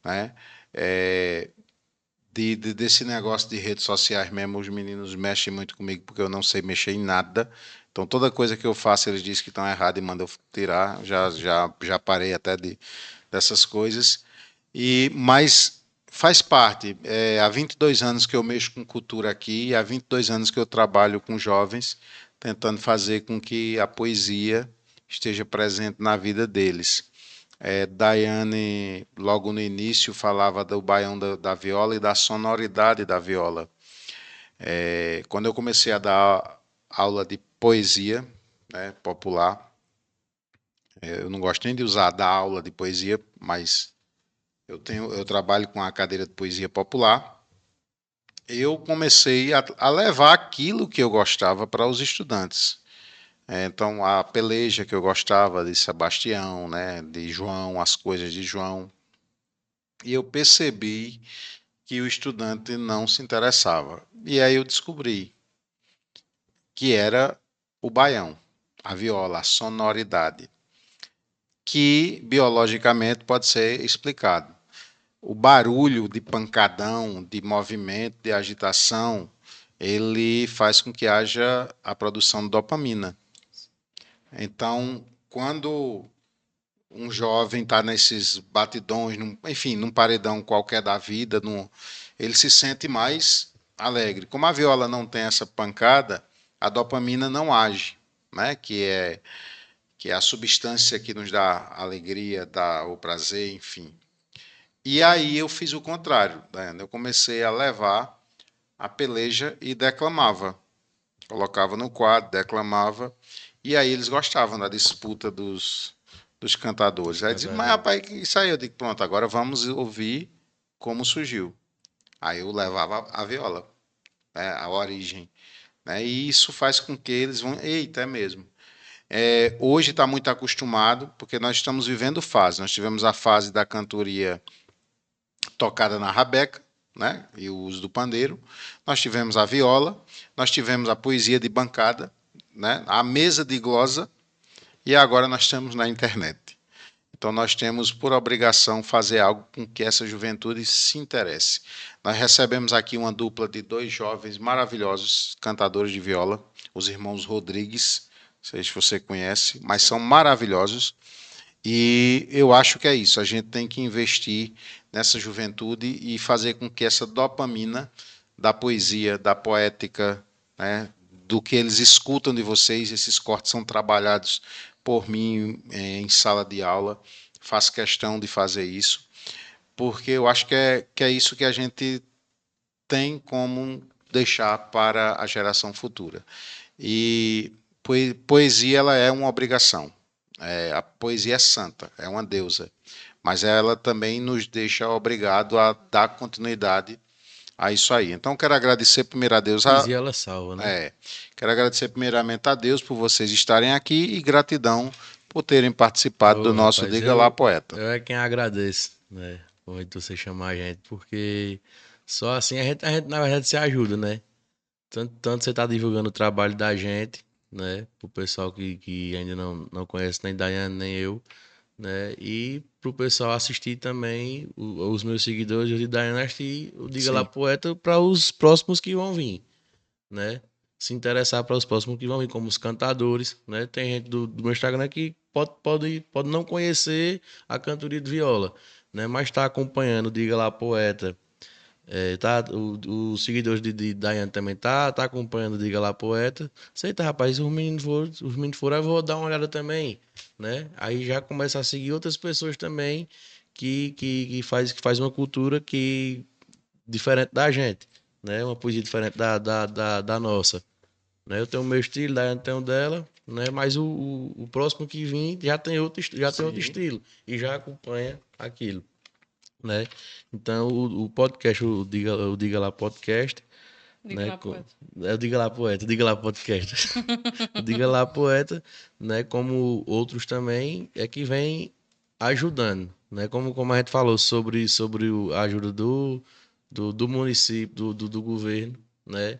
né? É, desse negócio de redes sociais mesmo, os meninos mexem muito comigo porque eu não sei mexer em nada. Então toda coisa que eu faço eles dizem que estão errado e mandam eu tirar. Já parei até dessas coisas. Mas faz parte. Há 22 anos que eu mexo com cultura aqui e há 22 anos que eu trabalho com jovens, tentando fazer com que a poesia esteja presente na vida deles. Daiane, logo no início, falava do baião da viola e da sonoridade da viola. Quando eu comecei a dar aula de poesia, né, popular, eu não gosto nem de usar da aula de poesia, mas eu trabalho com a cadeira de poesia popular. Eu comecei a levar aquilo que eu gostava para os estudantes. Então, a peleja que eu gostava de Sebastião, né, de João, as coisas de João. E eu percebi que o estudante não se interessava. E aí eu descobri que era o baião, a viola, a sonoridade, que biologicamente pode ser explicado. O barulho de pancadão, de movimento, de agitação, ele faz com que haja a produção de dopamina. Então, quando um jovem está nesses batidões, enfim, num paredão qualquer da vida, ele se sente mais alegre. Como a viola não tem essa pancada, a dopamina não age, né? Que é a substância que nos dá alegria, dá o prazer, enfim. E aí eu fiz o contrário, né? Eu comecei a levar a peleja e declamava. Colocava no quadro, declamava, e aí eles gostavam da disputa dos cantadores. Aí dizia, mas rapaz, isso aí eu digo, pronto, agora vamos ouvir como surgiu. Aí eu levava a viola, né, a origem. Né, e isso faz com que eles vão, eita, é mesmo. Hoje está muito acostumado, porque nós estamos vivendo fase. Nós tivemos a fase da cantoria tocada na rabeca, né? E o uso do pandeiro. Nós tivemos a viola, nós tivemos a poesia de bancada, né? A mesa de glosa, e agora nós estamos na internet. Então nós temos por obrigação fazer algo com que essa juventude se interesse. Nós recebemos aqui uma dupla de 2 jovens maravilhosos, cantadores de viola, os irmãos Rodrigues, não sei se você conhece, mas são maravilhosos. E eu acho que é isso, a gente tem que investir nessa juventude e fazer com que essa dopamina da poesia, da poética, né, do que eles escutam de vocês, esses cortes são trabalhados por mim em sala de aula, faço questão de fazer isso, porque eu acho que é isso que a gente tem como deixar para a geração futura. E poesia ela é uma obrigação. A poesia é santa, é uma deusa, mas ela também nos deixa obrigado a dar continuidade a isso aí. Então, quero agradecer primeiro a Deus. Poesia ela salva, né? Quero agradecer primeiramente a Deus por vocês estarem aqui e gratidão por terem participado do nosso Rapaz, Diga Lá Poeta. eu é quem agradece, né? Por você chamar a gente, porque só assim a gente na verdade se ajuda, né? Tanto você tá divulgando o trabalho da gente, né? Pro pessoal que ainda não conhece nem Daiane, nem eu, né? E pro pessoal assistir também, os meus seguidores de Daiane assistir o Diga Lá Sim. Poeta para os próximos que vão vir, né? Se interessar para os próximos que vão vir, como os cantadores, né? Tem gente do meu Instagram que pode não conhecer a cantoria de viola, né? Mas está acompanhando, Diga Lá Poeta. Os seguidores de Daiane também tá acompanhando, Diga Lá Poeta. Aceita, rapaz, se os meninos forem, eu vou dar uma olhada também, né? Aí já começa a seguir outras pessoas também que faz uma cultura diferente da gente, né? Uma poesia diferente da nossa, né? Eu tenho o meu estilo, Daiane tem o dela, né? Mas o próximo que vir já tem outro estilo e já acompanha aquilo, né? Então o podcast, o Diga Lá Podcast, Diga né? lá, poeta. É o Diga Lá Poeta, Diga Lá Podcast. O Diga Lá Poeta, né? Como outros também, é que vem ajudando, né? Como a gente falou sobre a ajuda do município, do governo, né?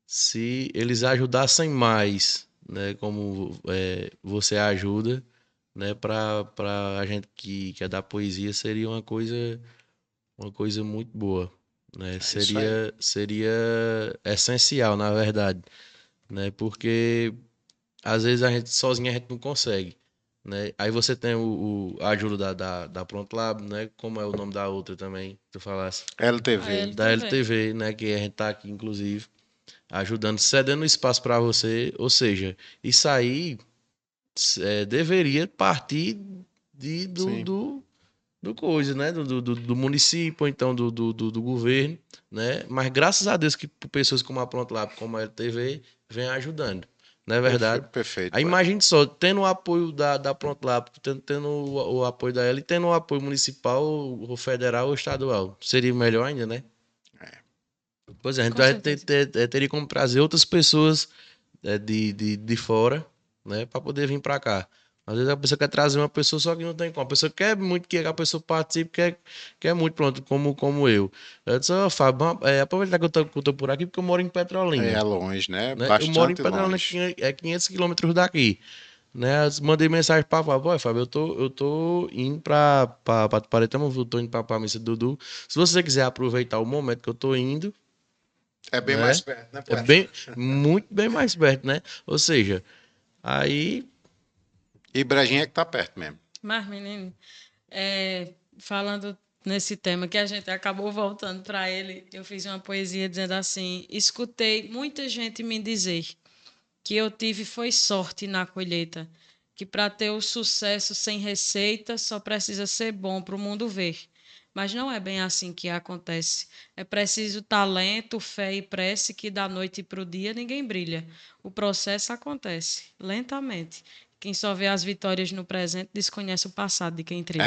Se eles ajudassem mais, né? Como você ajuda, né? Para a gente que é da poesia, seria uma coisa muito boa, né? Isso aí. Seria essencial, na verdade, né? Porque às vezes a gente sozinho a gente não consegue, né? Aí você tem a ajuda da Pronto Lab, né? Como é o nome da outra também, que tu falasse, LTV. da LTV, né? Que a gente tá aqui, inclusive, ajudando, cedendo espaço para você, ou seja, isso aí deveria partir de, do, Sim. do, do coisa, né? Do município, ou então do governo, né? Mas graças a Deus que pessoas como a Pronto Lab, como a LTV, vem ajudando, não é verdade? Perfeito, Aí poeta. imagine só, tendo o apoio da Pronto Lab, tendo o apoio da ela e tendo o apoio municipal, ou federal ou estadual. Seria melhor ainda, né? Pois é, a gente Com certeza. teria como trazer outras pessoas de fora, né, para poder vir para cá. Às vezes a pessoa quer trazer uma pessoa, só que não tem como. A pessoa quer muito que a pessoa participe, quer muito, pronto, como eu. Eu disse, ó, Fábio, aproveitar que eu tô por aqui, porque eu moro em Petrolina, É longe, né? né? Eu moro em Bastante Petrolina, longe. que é 500 quilômetros daqui, né? Eu mandei mensagem para Fábio, Fábio, eu tô indo para Paretama, eu tô indo para Missa do Dudu. Se você quiser aproveitar o momento que eu tô indo, É bem mais né? perto, né, É poeta? muito bem mais perto, né? Ou seja, aí. E Brejinha é que tá perto mesmo. Mas, menino, falando nesse tema que a gente acabou voltando para ele, eu fiz uma poesia dizendo assim: escutei muita gente me dizer que eu tive foi sorte na colheita, que para ter o sucesso sem receita só precisa ser bom para o mundo ver. Mas não é bem assim que acontece. É preciso talento, fé e prece, que da noite para o dia ninguém brilha. O processo acontece lentamente. Quem só vê as vitórias no presente desconhece o passado de quem trilha.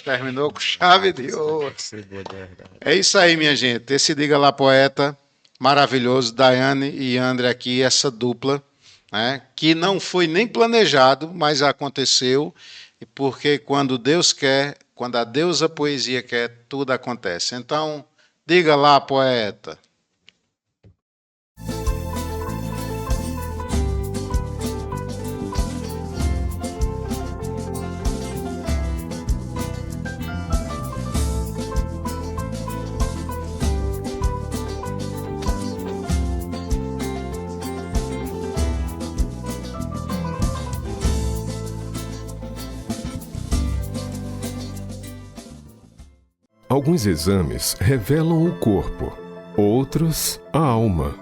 Terminou com chave de ouro. Ser boa de verdade. É isso aí, minha gente. Esse Diga Lá Poeta, maravilhoso. Daiane e André aqui, essa dupla, né? Que não foi nem planejado, mas aconteceu. Porque quando Deus quer, quando a deusa poesia quer, tudo acontece. Então, Diga lá, poeta. Alguns exames revelam o corpo, outros a alma.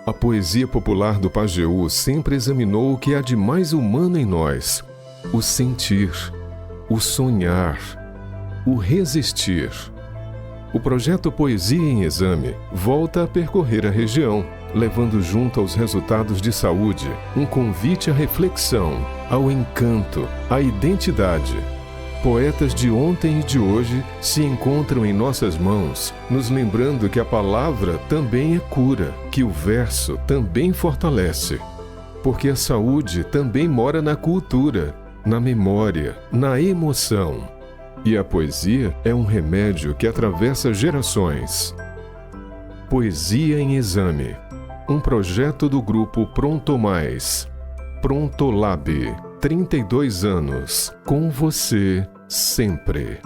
A poesia popular do Pajeú sempre examinou o que há de mais humano em nós: o sentir, o sonhar, o resistir. O projeto Poesia em Exame volta a percorrer a região, levando junto aos resultados de saúde um convite à reflexão, ao encanto, à identidade. Poetas de ontem e de hoje se encontram em nossas mãos, nos lembrando que a palavra também é cura, que o verso também fortalece. Porque a saúde também mora na cultura, na memória, na emoção. E a poesia é um remédio que atravessa gerações. Poesia em Exame. Um projeto do grupo Pronto Mais. Pronto Lab. 32 anos. Com você sempre.